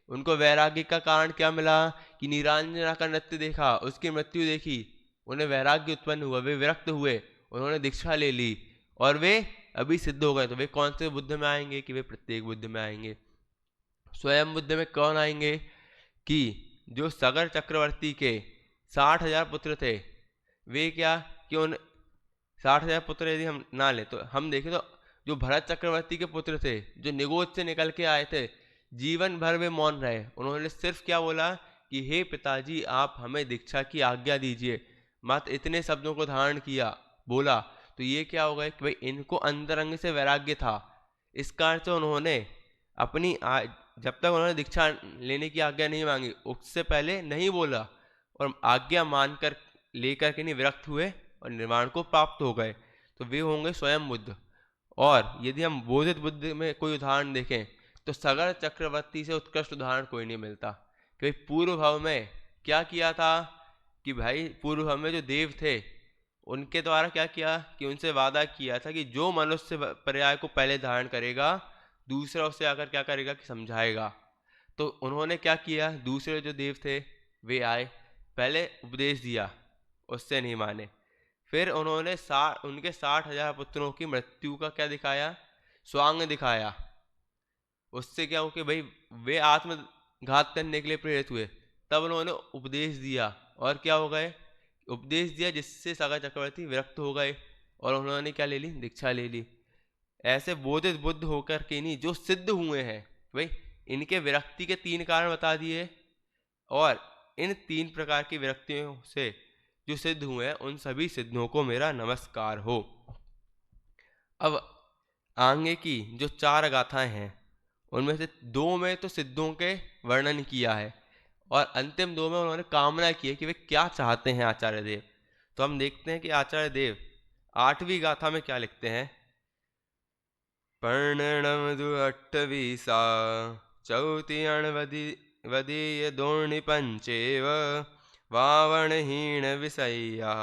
उनको वैराग्य का कारण क्या मिला, कि नीरांजना का नृत्य देखा, उसकी मृत्यु देखी, उन्हें वैराग्य उत्पन्न हुआ, वे विरक्त हुए, उन्होंने दीक्षा ले ली और वे अभी सिद्ध हो गए। तो वे कौन से बुद्ध में आएंगे, कि वे प्रत्येक बुद्ध में आएंगे। स्वयं बुद्ध में कौन आएंगे, कि जो सगर चक्रवर्ती के 60,000 पुत्र थे, वे क्या, कि उन 60,000 पुत्र यदि हम ना ले तो हम देखें तो जो भरत चक्रवर्ती के पुत्र थे, जो निगोज से निकल के आए थे, जीवन भर वे मौन रहे, उन्होंने सिर्फ क्या बोला, कि हे पिताजी आप हमें दीक्षा की आज्ञा दीजिए, मात्र इतने शब्दों को धारण किया, बोला। तो ये क्या हो गया, कि भाई इनको अंतरंग से वैराग्य था, इस कारण से उन्होंने अपनी जब तक उन्होंने दीक्षा लेने की आज्ञा नहीं मांगी उससे पहले नहीं बोला और आज्ञा मानकर लेकर के नहीं विरक्त हुए और निर्वाण को प्राप्त हो गए। तो वे होंगे स्वयं बुद्ध। और यदि हम बोधित बुद्ध में कोई उदाहरण देखें तो सगर चक्रवर्ती से उत्कृष्ट उदाहरण कोई नहीं मिलता। कि पूर्व भाव में क्या किया था, कि भाई पूर्व भाव में जो देव थे उनके द्वारा क्या किया, कि उनसे वादा किया था कि जो मनुष्य पर्याय को पहले धारण करेगा दूसरा उससे आकर क्या करेगा, कि समझाएगा। तो उन्होंने क्या किया, दूसरे जो देव थे वे आए, पहले उपदेश दिया, उससे नहीं माने, फिर उन्होंने उनके 60,000 पुत्रों की मृत्यु का क्या दिखाया, स्वांग दिखाया। उससे क्या हो कि भाई वे आत्मघात करने के लिए प्रेरित हुए, तब उन्होंने उपदेश दिया और क्या हो गए, उपदेश दिया जिससे सगा चक्रवर्ती विरक्त हो गए और उन्होंने क्या ले ली, दीक्षा ले ली। ऐसे बोधित बुद्ध होकर के नहीं जो सिद्ध हुए हैं, भाई इनके विरक्ति के 3 कारण बता दिए और इन 3 प्रकार की विरक्तियों से जो सिद्ध हुए हैं उन सभी सिद्धों को मेरा नमस्कार हो। अब आगे की जो 4 गाथाएं हैं उनमें से 2 में तो सिद्धों के वर्णन किया है और अंतिम 2 में उन्होंने कामना की है कि वे क्या चाहते हैं आचार्य देव। तो हम देखते हैं कि आचार्य देव 8वीं गाथा में क्या लिखते हैं, पर्णनमदु 28 चौतियण वदीय दोर्णि पंचेव वावणहीन विषय्या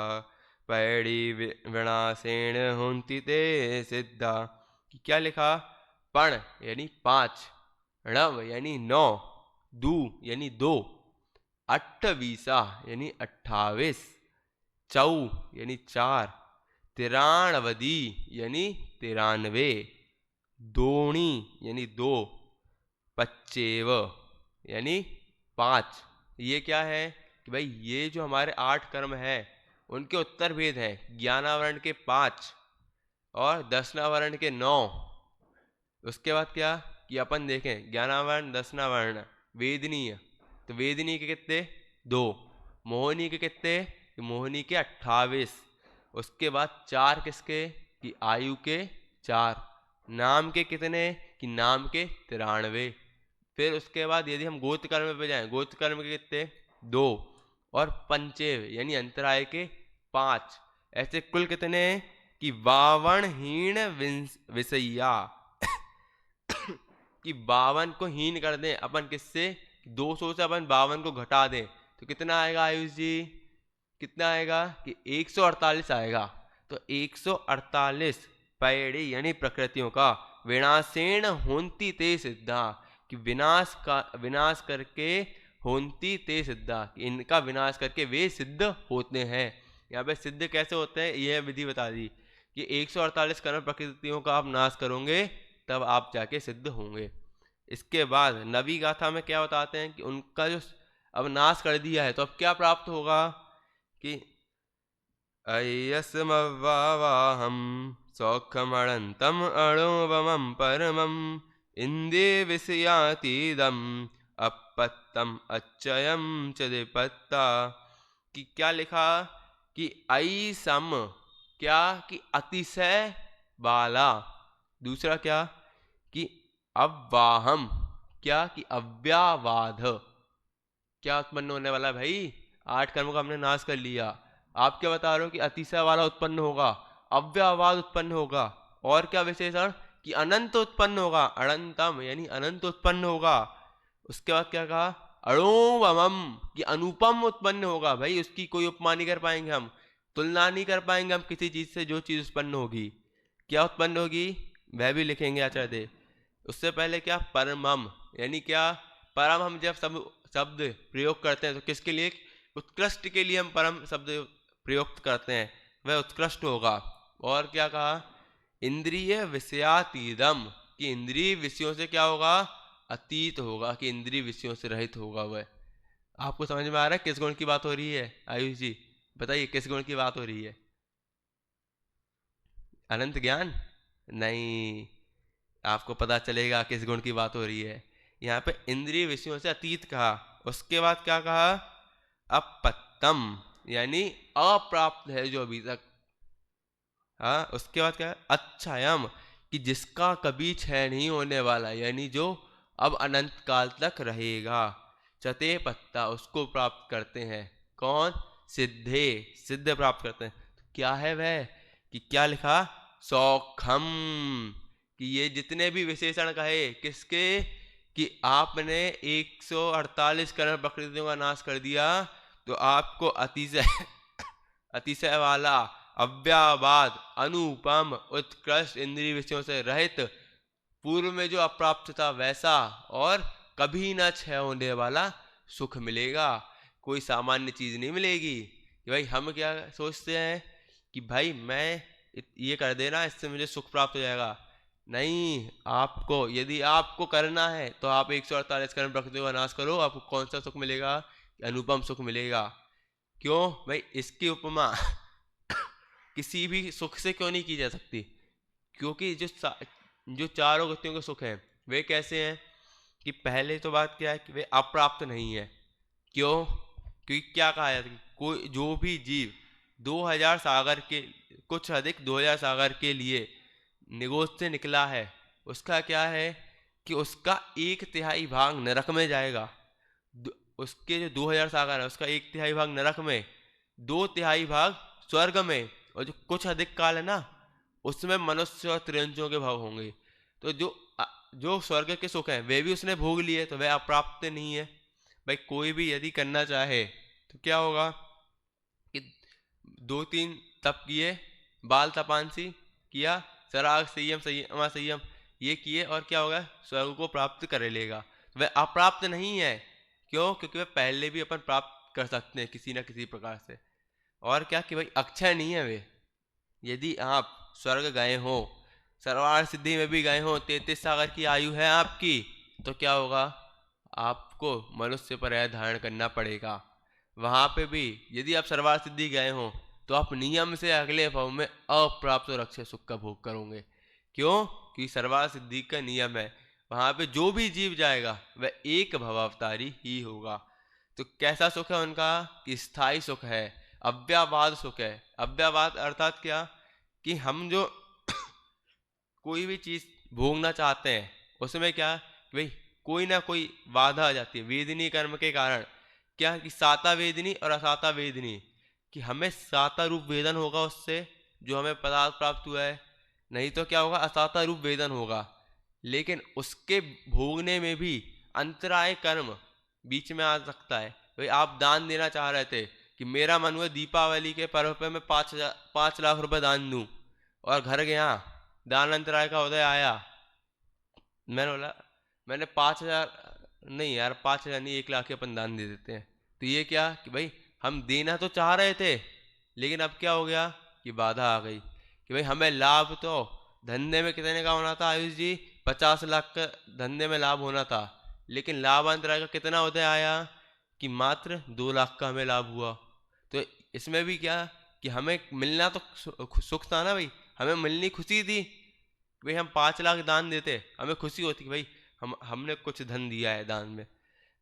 पैड़ी विनाशेण होन्ति ते सिद्धा। क्या लिखा, पण यानी 5, णव यानी 9, दू यानी 2, 28 यानी 28, चौ यानी 4, तिराणवदी यानी 93, दोणी यानी 2, पच्चेव यानी 5। ये क्या है कि भाई ये जो हमारे 8 कर्म हैं उनके उत्तर भेद हैं। ज्ञानावरण के 5 और दशनावरण के 9। उसके बाद क्या कि अपन देखें ज्ञानावरण दशनावरण वेदनीय, तो वेदनीय के कितने 2, मोहनी के कितने कि मोहनी के 28। उसके बाद 4 किसके कि आयु के 4, नाम के कितने कि नाम के 93। फिर उसके बाद यदि हम गोत्र कर्म पे जाएं, गोत्र कर्म के कितने 2 और पंचेव यानी अंतराय के 5। ऐसे कुल कितने कि 52 हीन विषया कि 52 को हीन कर दें अपन किससे 200 से अपन 52 को घटा दें तो कितना आएगा आयुष जी, कितना आएगा कि 148 आएगा। तो 148 पैड़ी यानी प्रकृतियों का विनाशेण होंती ते सिद्धा कि विनाश करके होंती ते सिद्धा कि इनका विनाश करके वे सिद्ध होते हैं। यहाँ पे सिद्ध कैसे होते हैं यह विधि बता दी कि 148 कर्म प्रकृतियों का आप नाश करोगे तब आप जाके सिद्ध होंगे। इसके बाद नवी गाथा में क्या बताते हैं कि उनका जो अब नाश कर दिया है तो अब क्या प्राप्त होगा कि अयस्मवाहम सौखमणंतम अणुवमं परमं इंदे विषयातीदम अपत्तम अच्छयम चदिपत्ता कि क्या लिखा कि ऐसम क्या कि अतिशय वाला, दूसरा क्या कि अव्वाहम क्या कि अव्यावाध क्या उत्पन्न होने वाला है भाई 8 कर्मों का हमने नाश कर लिया। आप क्या बता रहे हो कि अतिशय वाला उत्पन्न होगा, अव्यावाद उत्पन्न होगा और क्या विशेषण कि अनंत उत्पन्न होगा, अनंतम यानी अनंत उत्पन्न होगा। उसके बाद क्या कहा अणुवमम कि अनुपम उत्पन्न होगा। भाई उसकी कोई उपमा नहीं कर पाएंगे हम, तुलना नहीं कर पाएंगे हम किसी चीज से। जो चीज उत्पन्न होगी क्या उत्पन्न होगी वह भी लिखेंगे आचार्य। उससे पहले क्या परमम यानी क्या परम हम जब शब्द प्रयोग करते हैं तो किसके लिए उत्कृष्ट के लिए हम परम शब्द प्रयोग करते हैं, वह उत्कृष्ट होगा। और क्या कहा इंद्रिय विषयातीदम कि इंद्रिय विषयों से क्या होगा अतीत होगा, कि इंद्रिय विषयों से रहित होगा वह। आपको समझ में आ रहा है किस गुण की बात हो रही है आयुष जी, बताइए किस गुण की बात हो रही है। अनंत ज्ञान नहीं, आपको पता चलेगा किस गुण की बात हो रही है। यहाँ पे इंद्रिय विषयों से अतीत कहा। उसके बाद क्या कहा अपत्तम यानी अप्राप्त है जो अभी तक। हाँ उसके बाद क्या है अच्छायम कि जिसका कभी क्षय नहीं होने वाला यानी जो अब अनंत काल तक रहेगा। चते पत्ता उसको प्राप्त करते हैं कौन सिद्धे, सिद्ध प्राप्त करते हैं। तो क्या है वह कि क्या लिखा सौखम कि ये जितने भी विशेषण कहे किसके कि आपने 148 कर्म प्रकृतियों का नाश कर दिया तो आपको अतिशय अतिशय वाला अव्यावाद अनुपम उत्कृष्ट इंद्रिय विषयों से रहित पूर्व में जो अप्राप्त था वैसा और कभी न क्षय होने वाला सुख मिलेगा। कोई सामान्य चीज नहीं मिलेगी कि भाई हम क्या सोचते हैं कि भाई मैं ये कर देना इससे मुझे सुख प्राप्त हो जाएगा। नहीं, आपको यदि आपको करना है तो आप 148 कर्म प्रकृति का नाश करो, आपको कौन सा सुख मिलेगा अनुपम सुख मिलेगा। क्यों भाई इसकी उपमा किसी भी सुख से क्यों नहीं की जा सकती, क्योंकि जो चारों गतियों के सुख हैं वे कैसे हैं कि पहले तो बात क्या है कि वे अप्राप्त नहीं है। क्यों क्योंकि क्या कहा जाता है कोई जो भी जीव 2000 सागर के कुछ अधिक 2000 सागर के लिए निगोज से निकला है उसका क्या है कि उसका 1/3 भाग नरक में जाएगा। उसके जो 2000 सागर है उसका 1/3 भाग नरक में, 2/3 भाग स्वर्ग में, और जो कुछ अधिक काल है ना उसमें मनुष्य और त्रियंजों के भाग होंगे। तो जो स्वर्ग के सुख हैं वे भी उसने भोग लिए तो वह अप्राप्त नहीं है। भाई कोई भी यदि करना चाहे तो क्या होगा कि 2-3 तप किए, बाल तपांसी किया, सराग संयम संयम संयम ये किए और क्या होगा स्वर्ग को प्राप्त कर लेगा। वह अप्राप्त नहीं है। क्यों क्योंकि वह पहले भी अपन प्राप्त कर सकते हैं किसी ना किसी प्रकार से। और क्या कि भाई अक्षय नहीं है वे। यदि आप स्वर्ग गए हो, सर्वार सिद्धि में भी गए हो, 33 सागर की आयु है आपकी, तो क्या होगा आपको मनुष्य पर धारण करना पड़ेगा। वहाँ पे भी यदि आप सर्वार्थ सिद्धि गए हो तो आप नियम से अगले भव में अप्राप्त रक्षे सुख का भोग करोगे। क्यों? कि सर्वार्थ सिद्धि का नियम है, वहाँ पे जो भी जीव जाएगा वह एक भवावतारी ही होगा। तो कैसा सुख है उनका? कि स्थायी सुख है, अव्ययवाद सुख है। अव्ययवाद अर्थात क्या? कि हम जो कोई भी चीज भोगना चाहते हैं उसमें क्या कि भाई कोई ना कोई बाधा आ जाती है वेदनी कर्म के कारण। क्या कि साता वेदनी और असाता वेदनी, कि हमें साता रूप वेदन होगा उससे जो हमें पदार्थ प्राप्त हुआ है, नहीं तो क्या होगा असाता रूप वेदन होगा। लेकिन उसके भोगने में भी अंतराय कर्म बीच में आ सकता है। भाई आप दान देना चाह रहे थे कि मेरा मन हुआ दीपावली के पर्व पे मैं 5 लाख रुपए दान दूं, और घर गया, दान अंतराय का उदय आया, मैंने बोला मैंने 5,000 नहीं यार, 5,000 नहीं, 1 लाख ही अपन दान दे देते हैं। तो ये क्या कि भाई हम देना तो चाह रहे थे लेकिन अब क्या हो गया कि बाधा आ गई कि भाई हमें लाभ तो धंधे में कितने का होना था आयुष जी, 50 लाख का धंधे में लाभ होना था, लेकिन लाभ अंतराय का कितना उदय आया कि मात्र 2 लाख का हमें लाभ हुआ। तो इसमें भी क्या कि हमें मिलना तो सुख था ना भाई, हमें मिलनी खुशी थी। भाई हम 5 लाख दान देते हमें खुशी होती कि भाई हमने कुछ धन दिया है दान में,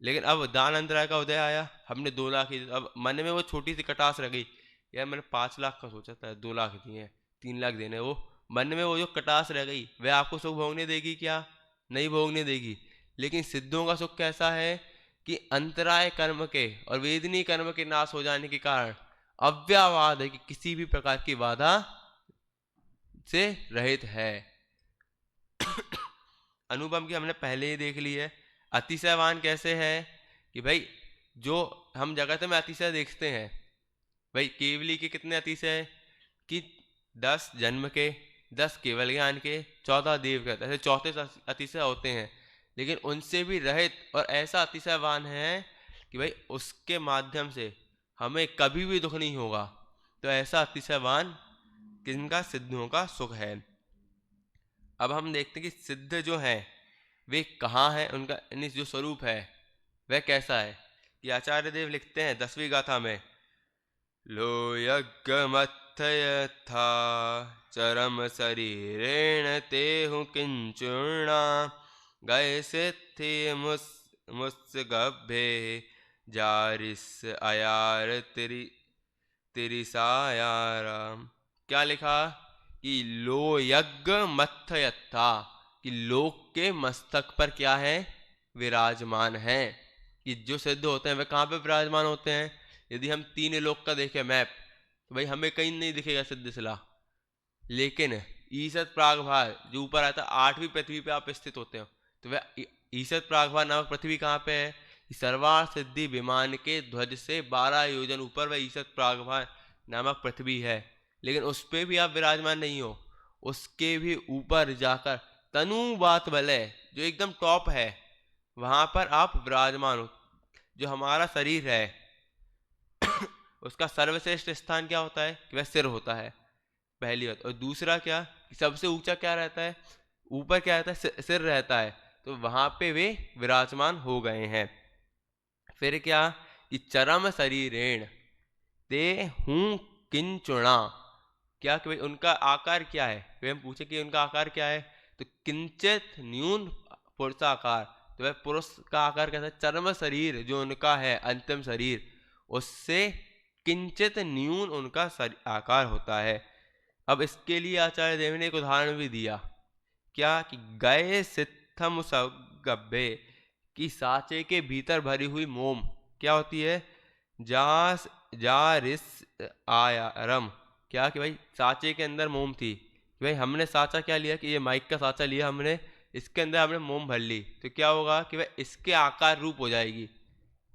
लेकिन अब दान अंतराय का उदय आया, हमने 2 लाख ही, अब मन में वो छोटी सी कटास रह गई, यार मैंने 5 लाख का सोचा था, 2 लाख दिए हैं, 3 लाख देने, वो मन में वो जो कटास रह गई वह आपको सुख भोगने देगी क्या? नहीं भोगने देगी। लेकिन सिद्धों का सुख कैसा है कि अंतराय कर्म के और वेदनी कर्म के नाश हो जाने के कारण अव्ययवाद है कि किसी भी प्रकार की बाधा से रहित है। अनुपम की हमने पहले ही देख ली है। अतिशयवान कैसे है कि भाई जो हम जगत में अतिशय देखते हैं, भाई केवली के कितने अतिशय कि 10 जन्म के, 10 केवल ज्ञान के, 14 देव के, ऐसे 34 अतिशय होते हैं, लेकिन उनसे भी रहित और ऐसा अतिशयवान है कि भाई उसके माध्यम से हमें कभी भी दुख नहीं होगा। तो ऐसा अतिशयवान किनका? सिद्धों का सुख है। अब हम देखते हैं कि सिद्ध जो है वे कहाँ है, उनका यानी जो स्वरूप है वह कैसा है। कि आचार्य देव लिखते हैं 10वीं गाथा में, लो यज्ञमथयथा चरम शरीरेण तेहु किंचुर्णा गए सिद्धि मुस्गभ्ये जारिस अयार तिरिसायाराम। क्या लिखा कि लो यज्ञ मथयथा, कि लोक के मस्तक पर क्या है? विराजमान है। कि जो सिद्ध होते हैं वे कहाँ पे विराजमान होते हैं? यदि हम 3 लोक का देखें मैप तो भाई हमें कहीं नहीं दिखेगा सिद्ध शिला, लेकिन ईसत प्रागभार जो ऊपर आता है 8वीं पृथ्वी पे आप स्थित होते हो, तो वह ईसत प्रागभार नामक पृथ्वी कहाँ पे है? सर्वार्थ सिद्धि विमान के ध्वज से 12 योजन ऊपर वह ईसत प्रागभार नामक पृथ्वी है, लेकिन उस पर भी आप विराजमान नहीं हो। उसके भी ऊपर जाकर तनु बात वलय जो एकदम टॉप है वहां पर आप विराजमान हो। जो हमारा शरीर है उसका सर्वश्रेष्ठ स्थान क्या होता है कि वह सिर होता है, पहली बात। और दूसरा क्या कि सबसे ऊंचा क्या रहता है? ऊपर क्या रहता है? सिर रहता है। तो वहां पे वे विराजमान हो गए हैं। फिर क्या कि चरम शरीरेण ते हूं किंचुणा, क्या कि भाई उनका आकार क्या है? वे हम पूछे कि उनका आकार क्या है, तो किंचित न्यून पुरुषाकार। तो वह पुरुष का आकार कैसा है? चरम शरीर जो उनका है अंतिम शरीर, उससे किंचित न्यून उनका आकार होता है। अब इसके लिए आचार्य देव ने एक उदाहरण भी दिया, क्या कि गए सिद्धम सगभ्ये, कि साचे के भीतर भरी हुई मोम क्या होती है? जा जा रिस आयारम, क्या कि भाई साचे के अंदर मोम थी, कि भाई हमने साचा क्या लिया कि ये माइक का साचा लिया हमने, इसके अंदर हमने मोम भर ली, तो क्या होगा कि भाई इसके आकार रूप हो जाएगी,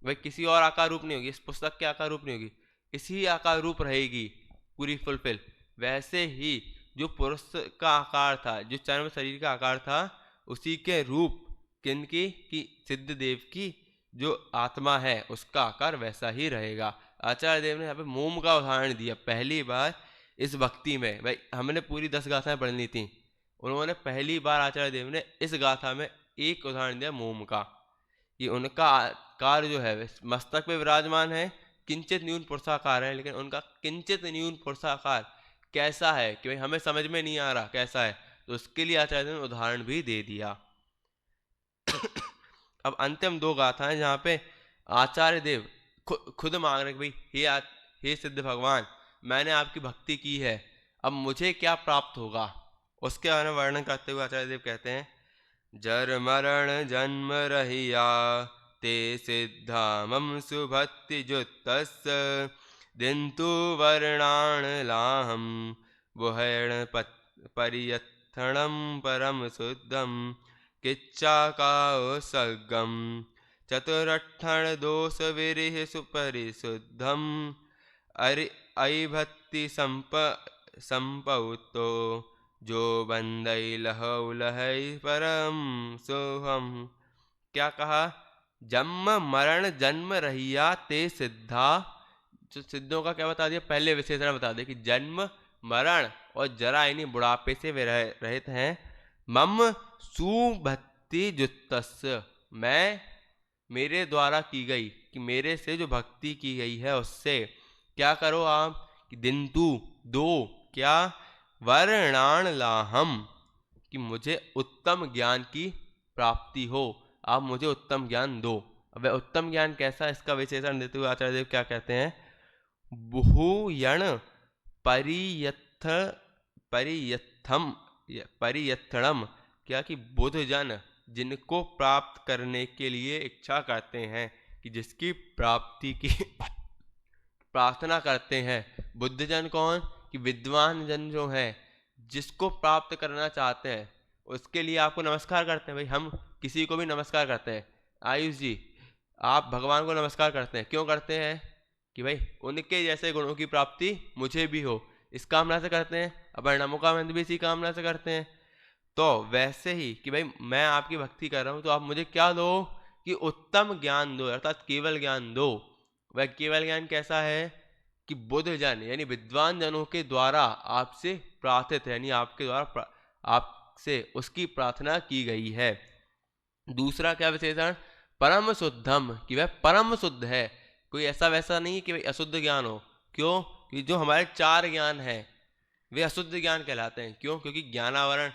भाई किसी और आकार रूप नहीं होगी, इस पुस्तक के आकार रूप नहीं होगी, इसी आकार रूप रहेगी पूरी फुलफिल। वैसे ही जो पुरुष का आकार था, जो चर्म शरीर का आकार था, उसी के रूप किनकी? कि सिद्ध देव की जो आत्मा है उसका आकार वैसा ही रहेगा। आचार्य देव ने यहाँ पे मोम का उदाहरण दिया पहली बार इस भक्ति में। भाई हमने पूरी 10 गाथाएं पढ़नी थी, उन्होंने पहली बार आचार्य देव ने इस गाथा में एक उदाहरण दिया मोम का, कि उनका आकार जो है मस्तक पे विराजमान है, किंचित न्यून पुरुषाकार हैं, लेकिन उनका किंचित न्यून पुरुषाकार कैसा है कि भाई हमें समझ में नहीं आ रहा कैसा है, तो उसके लिए आचार्य देव ने उदाहरण भी दे दिया। अब अंतिम दो गाथाएं जहाँ पे आचार्य देव खुद मांग रहे भाई हे सिद्ध भगवान, मैंने आपकी भक्ति की है, अब मुझे क्या प्राप्त होगा, उसके बारे में वर्णन करते हुए आचार्य देव कहते हैं, जर मरण जन्म रहिया ते सिद्धा मम सुभक्ति जुत्तस्य दिन्तु वर्णान लाहम बुहैण परियत्थणम परम शुद्धम किच्चा काओ सगम चतुरट्ठण दोष विरिह सुपरिशुद्धम अभक्ति संपौतो जो बंदई लहौ लहै परम सोहम। क्या कहा, जन्म मरण जन्म रहिया ते सिद्धा, जो सिद्धों का क्या बता दिया, पहले विशेषण बता दिया कि जन्म मरण और जरा यानी बुढ़ापे से वे रहित हैं। मम सुभक्ति जुत्तस्य, मैं मेरे द्वारा की गई कि मेरे से जो भक्ति की गई है उससे क्या करो आप कि दिन्तु दो क्या वर्णान लाहम, कि मुझे उत्तम ज्ञान की प्राप्ति हो, आप मुझे उत्तम ज्ञान दो। अब वह उत्तम ज्ञान कैसा, इसका विशेषण देते हुए आचार्य देव क्या कहते हैं, बुहुयण परियत्थम, क्या कि बुद्धजन जिनको प्राप्त करने के लिए इच्छा करते हैं, कि जिसकी प्राप्ति की प्रार्थना करते हैं। बुद्धजन कौन, कि विद्वान जन जो हैं, जिसको प्राप्त करना चाहते हैं उसके लिए आपको नमस्कार करते हैं। भाई हम किसी को भी नमस्कार करते हैं, आयुष जी आप भगवान को नमस्कार करते हैं, क्यों करते हैं, कि भाई उनके जैसे गुणों की प्राप्ति मुझे भी हो, इस कामना से करते हैं। अपर्णा कामंद भी इसी कामना से करते हैं। तो वैसे ही कि भाई मैं आपकी भक्ति कर रहा हूँ, तो आप मुझे क्या दो, कि उत्तम ज्ञान दो, अर्थात केवल ज्ञान दो। वह केवल ज्ञान कैसा है, कि बुद्ध जन यानी विद्वान जनों के द्वारा आपसे प्रार्थित है, यानी आपके द्वारा आपसे उसकी प्रार्थना की गई है। दूसरा क्या विशेषण, परम शुद्धम, कि वह परम शुद्ध है, कोई ऐसा वैसा नहीं कि भाई अशुद्ध ज्ञान हो। क्यों, कि जो हमारे चार ज्ञान हैं वे अशुद्ध ज्ञान कहलाते हैं। क्यों, क्योंकि ज्ञानावरण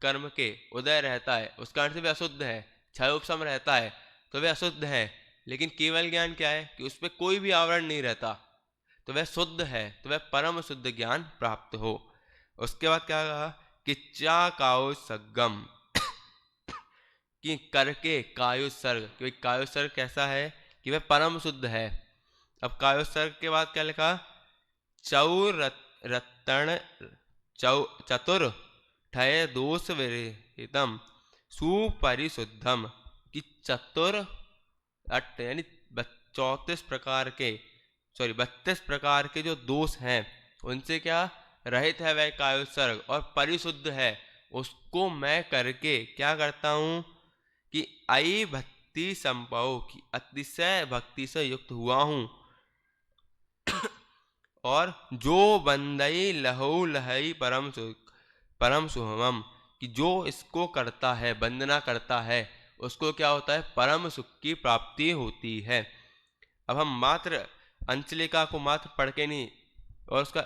कर्म के उदय रहता है, उस कारण से वे अशुद्ध है। क्षय उपशम रहता है तो वे अशुद्ध है। लेकिन केवल ज्ञान क्या है, कि उस पर कोई भी आवरण नहीं रहता, तो वह शुद्ध है, तो वह परम शुद्ध ज्ञान प्राप्त हो। उसके बाद क्या कहा, किच्चा कायो सगम, कि करके कायुसर्ग, क्योंकि कायुसर्ग कैसा है, कि वह परम शुद्ध है। अब कायुसर्ग के बाद क्या लिखा, चौरत्तण चतुर ठय दोष विरहितम सुपरिशुद्धम, कि चतुर अट्ठ यानी 32 प्रकार के जो दोष हैं उनसे क्या रहित है वह कायुसर्ग, और परिशुद्ध है, उसको मैं करके क्या करता हूँ, कि आई भक्ति संपौ, की अतिशय भक्ति से युक्त हुआ हूँ। और जो बंदई लहु लहई परम सुहमम, कि जो इसको करता है, वंदना करता है, उसको क्या होता है, परम सुख की प्राप्ति होती है। अब हम मात्र अंचलिका को मात्र पढ़ के नहीं और उसका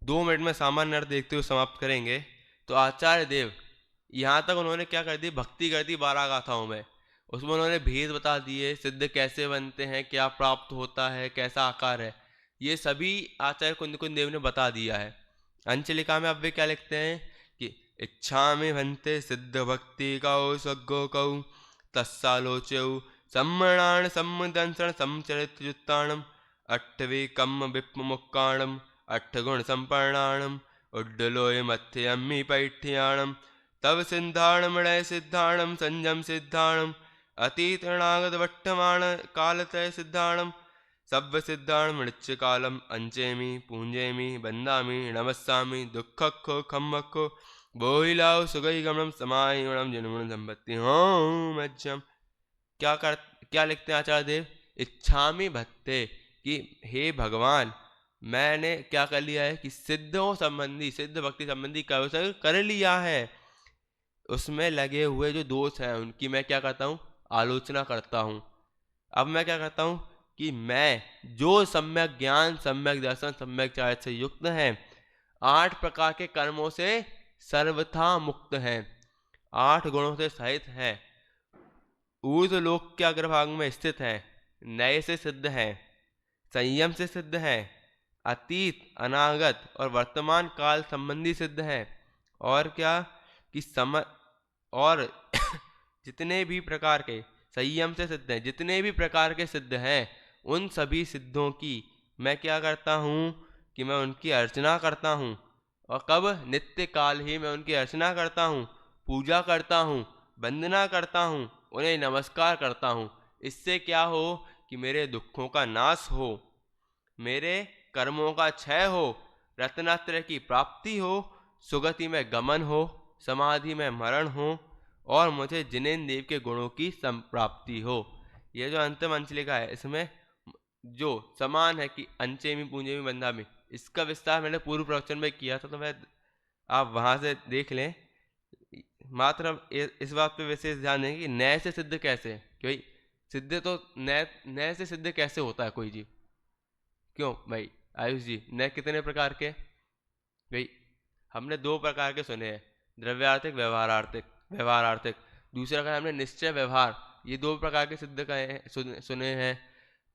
2 मिनट में सामान्य अर्थ देखते हुए समाप्त करेंगे। तो आचार्य देव यहाँ तक उन्होंने क्या कर दी, भक्ति कर दी 12 गाथाओं में। उसमें उन्होंने भेद बता दिए, सिद्ध कैसे बनते हैं, क्या प्राप्त होता है, कैसा आकार है, ये सभी आचार्य कुंद देव ने बता दिया है। अंचलिका में अब वे क्या लिखते हैं कि इच्छा में भंते सिद्ध भक्ति कौ सग्गो कौ तस्सालोच्यौ सम्मणान सम्मदंसण समचरितयुत्ताणम अट्ठवे कम विप्मुक्काणम अट्ठगुण संपर्णाणम उड्डलोय मथ्यम्मि पैठ्याणम तव सिद्धाणमणय सिद्धाणम संजम सिद्धाणम अतीतनागत वट्टमाण कालतय सिद्धाणम सव्य सिद्धाण मृच्य कालम अंचेमी पूंजेमी बंदामी नमस्सामी दुखखो खम्मखो बोहिलाओ सुगई गमनम समायुणम जनमुण संपत्ति होम मध्यम। क्या लिखते हैं आचार्य देव, इच्छामी भक्ते, कि हे भगवान मैंने क्या कर लिया है, कि सिद्धों संबंधी सिद्ध भक्ति संबंधी कौशल कर लिया है, उसमें लगे हुए जो दोष हैं उनकी मैं क्या करता हूँ, आलोचना करता हूँ। अब मैं क्या करता हूँ, कि मैं जो सम्यक ज्ञान, सम्यक दर्शन, सम्यक चारित्र से युक्त है, 8 प्रकार के कर्मों से सर्वथा मुक्त है, 8 गुणों से सहित है, ऊर्ध्वलोक के अग्रभाग में स्थित है, नए से सिद्ध है, संयम से सिद्ध है, अतीत, अनागत और वर्तमान काल संबंधी सिद्ध है, और क्या कि और जितने भी प्रकार के संयम से सिद्ध हैं, जितने भी प्रकार के सिद्ध हैं, उन सभी सिद्धों की मैं क्या करता हूँ कि मैं उनकी अर्चना करता हूँ। और कब? नित्य काल ही मैं उनकी अर्चना करता हूँ, पूजा करता हूँ, वंदना करता हूँ, उन्हें नमस्कार करता हूँ। इससे क्या हो कि मेरे दुखों का नाश हो, मेरे कर्मों का क्षय हो, रत्नात्रय की प्राप्ति हो, सुगति में गमन हो, समाधि में मरण हो, और मुझे जिनेन्द्र देव के गुणों की संप्राप्ति हो। यह जो अंतिम अंश लिखा है, इसमें जो समान है कि अंचेमी पूंजेमी बंधामी, इसका विस्तार मैंने पूर्व प्रवचन में किया था, तो मैं आप वहां से देख लें। मात्र अब इस बात पे विशेष ध्यान दें कि नए से सिद्ध कैसे, क्योंकि सिद्ध तो नए से सिद्ध कैसे होता है कोई जी? क्यों भाई आयुष जी, नए कितने प्रकार के? भाई हमने 2 प्रकार के सुने हैं, द्रव्यार्थिक, व्यवहारार्थिक। व्यवहारार्थिक दूसरा का हमने निश्चय व्यवहार, ये 2 प्रकार के सिद्ध कहे सुने हैं।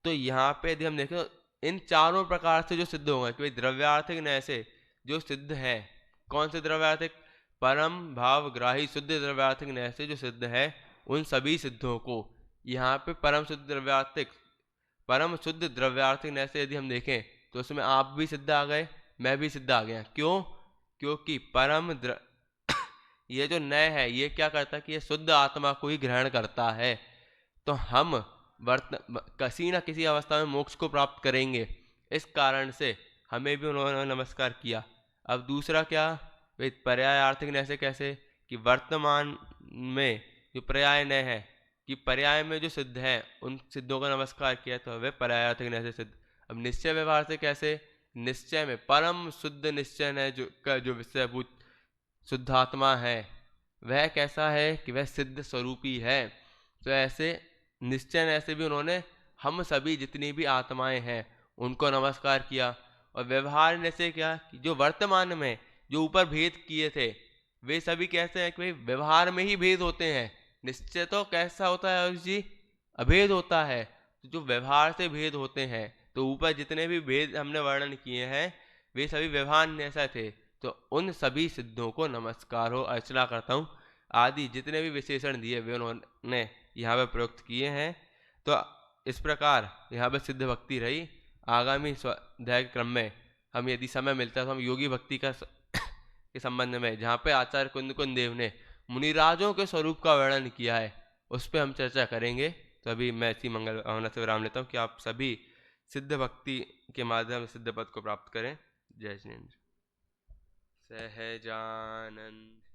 तो यहाँ पे यदि हम देखें तो इन चारों प्रकार से जो सिद्ध होंगे कि भाई द्रव्यार्थिक नए से जो सिद्ध है, कौन से द्रव्यार्थिक? परम भाव ग्राही शुद्ध द्रव्यार्थिक नए से जो सिद्ध है, उन सभी सिद्धों को यहाँ पे परम शुद्ध द्रव्यार्थिक नए से यदि हम देखें तो उसमें आप भी सिद्ध आ गए, मैं भी सिद्ध आ गया। क्यों? क्योंकि ये जो नय है ये क्या करता है कि ये शुद्ध आत्मा को ही ग्रहण करता है, तो हम किसी न किसी अवस्था में मोक्ष को प्राप्त करेंगे। इस कारण से हमें भी उन्होंने नमस्कार किया। अब दूसरा क्या? वे पर्याय आर्थिक नय से कैसे कि वर्तमान में जो पर्याय नय है कि पर्याय में जो सिद्ध है उन सिद्धों का नमस्कार किया, तो वे पर्याय आर्थिक नय से सिद्ध। अब निश्चय व्यवहार से कैसे? निश्चय में परम शुद्ध निश्चय है जो विषयभूत शुद्धात्मा है, वह कैसा है कि वह सिद्ध स्वरूपी है। तो ऐसे निश्चय ऐसे भी उन्होंने हम सभी जितनी भी आत्माएं हैं उनको नमस्कार किया। और व्यवहार ने से क्या कि जो वर्तमान में जो ऊपर भेद किए थे वे सभी कैसे हैं कि भाई व्यवहार में ही भेद होते हैं। निश्चय तो कैसा होता है आयुष जी? अभेद होता है। तो जो व्यवहार से भेद होते हैं, तो ऊपर जितने भी भेद हमने वर्णन किए हैं वे सभी व्यवहार में ऐसा थे। तो उन सभी सिद्धों को नमस्कार हो, अर्चना करता हूँ आदि जितने भी विशेषण दिए वे उन्होंने यहाँ पे प्रयुक्त किए हैं। तो इस प्रकार यहाँ पे सिद्ध भक्ति रही। आगामी स्वाध्याय क्रम में हम यदि समय मिलता है तो हम योगी भक्ति के संबंध में, जहाँ पे आचार्य कुंद देव ने मुनिराजों के स्वरूप का वर्णन किया है, उस पर हम चर्चा करेंगे। तो अभी मैं इसी मंगल भावना से विराम लेता हूँ कि आप सभी सिद्ध भक्ति के माध्यम से सिद्ध पद को प्राप्त करें। जय जिनेन्द्र। सहजानंद।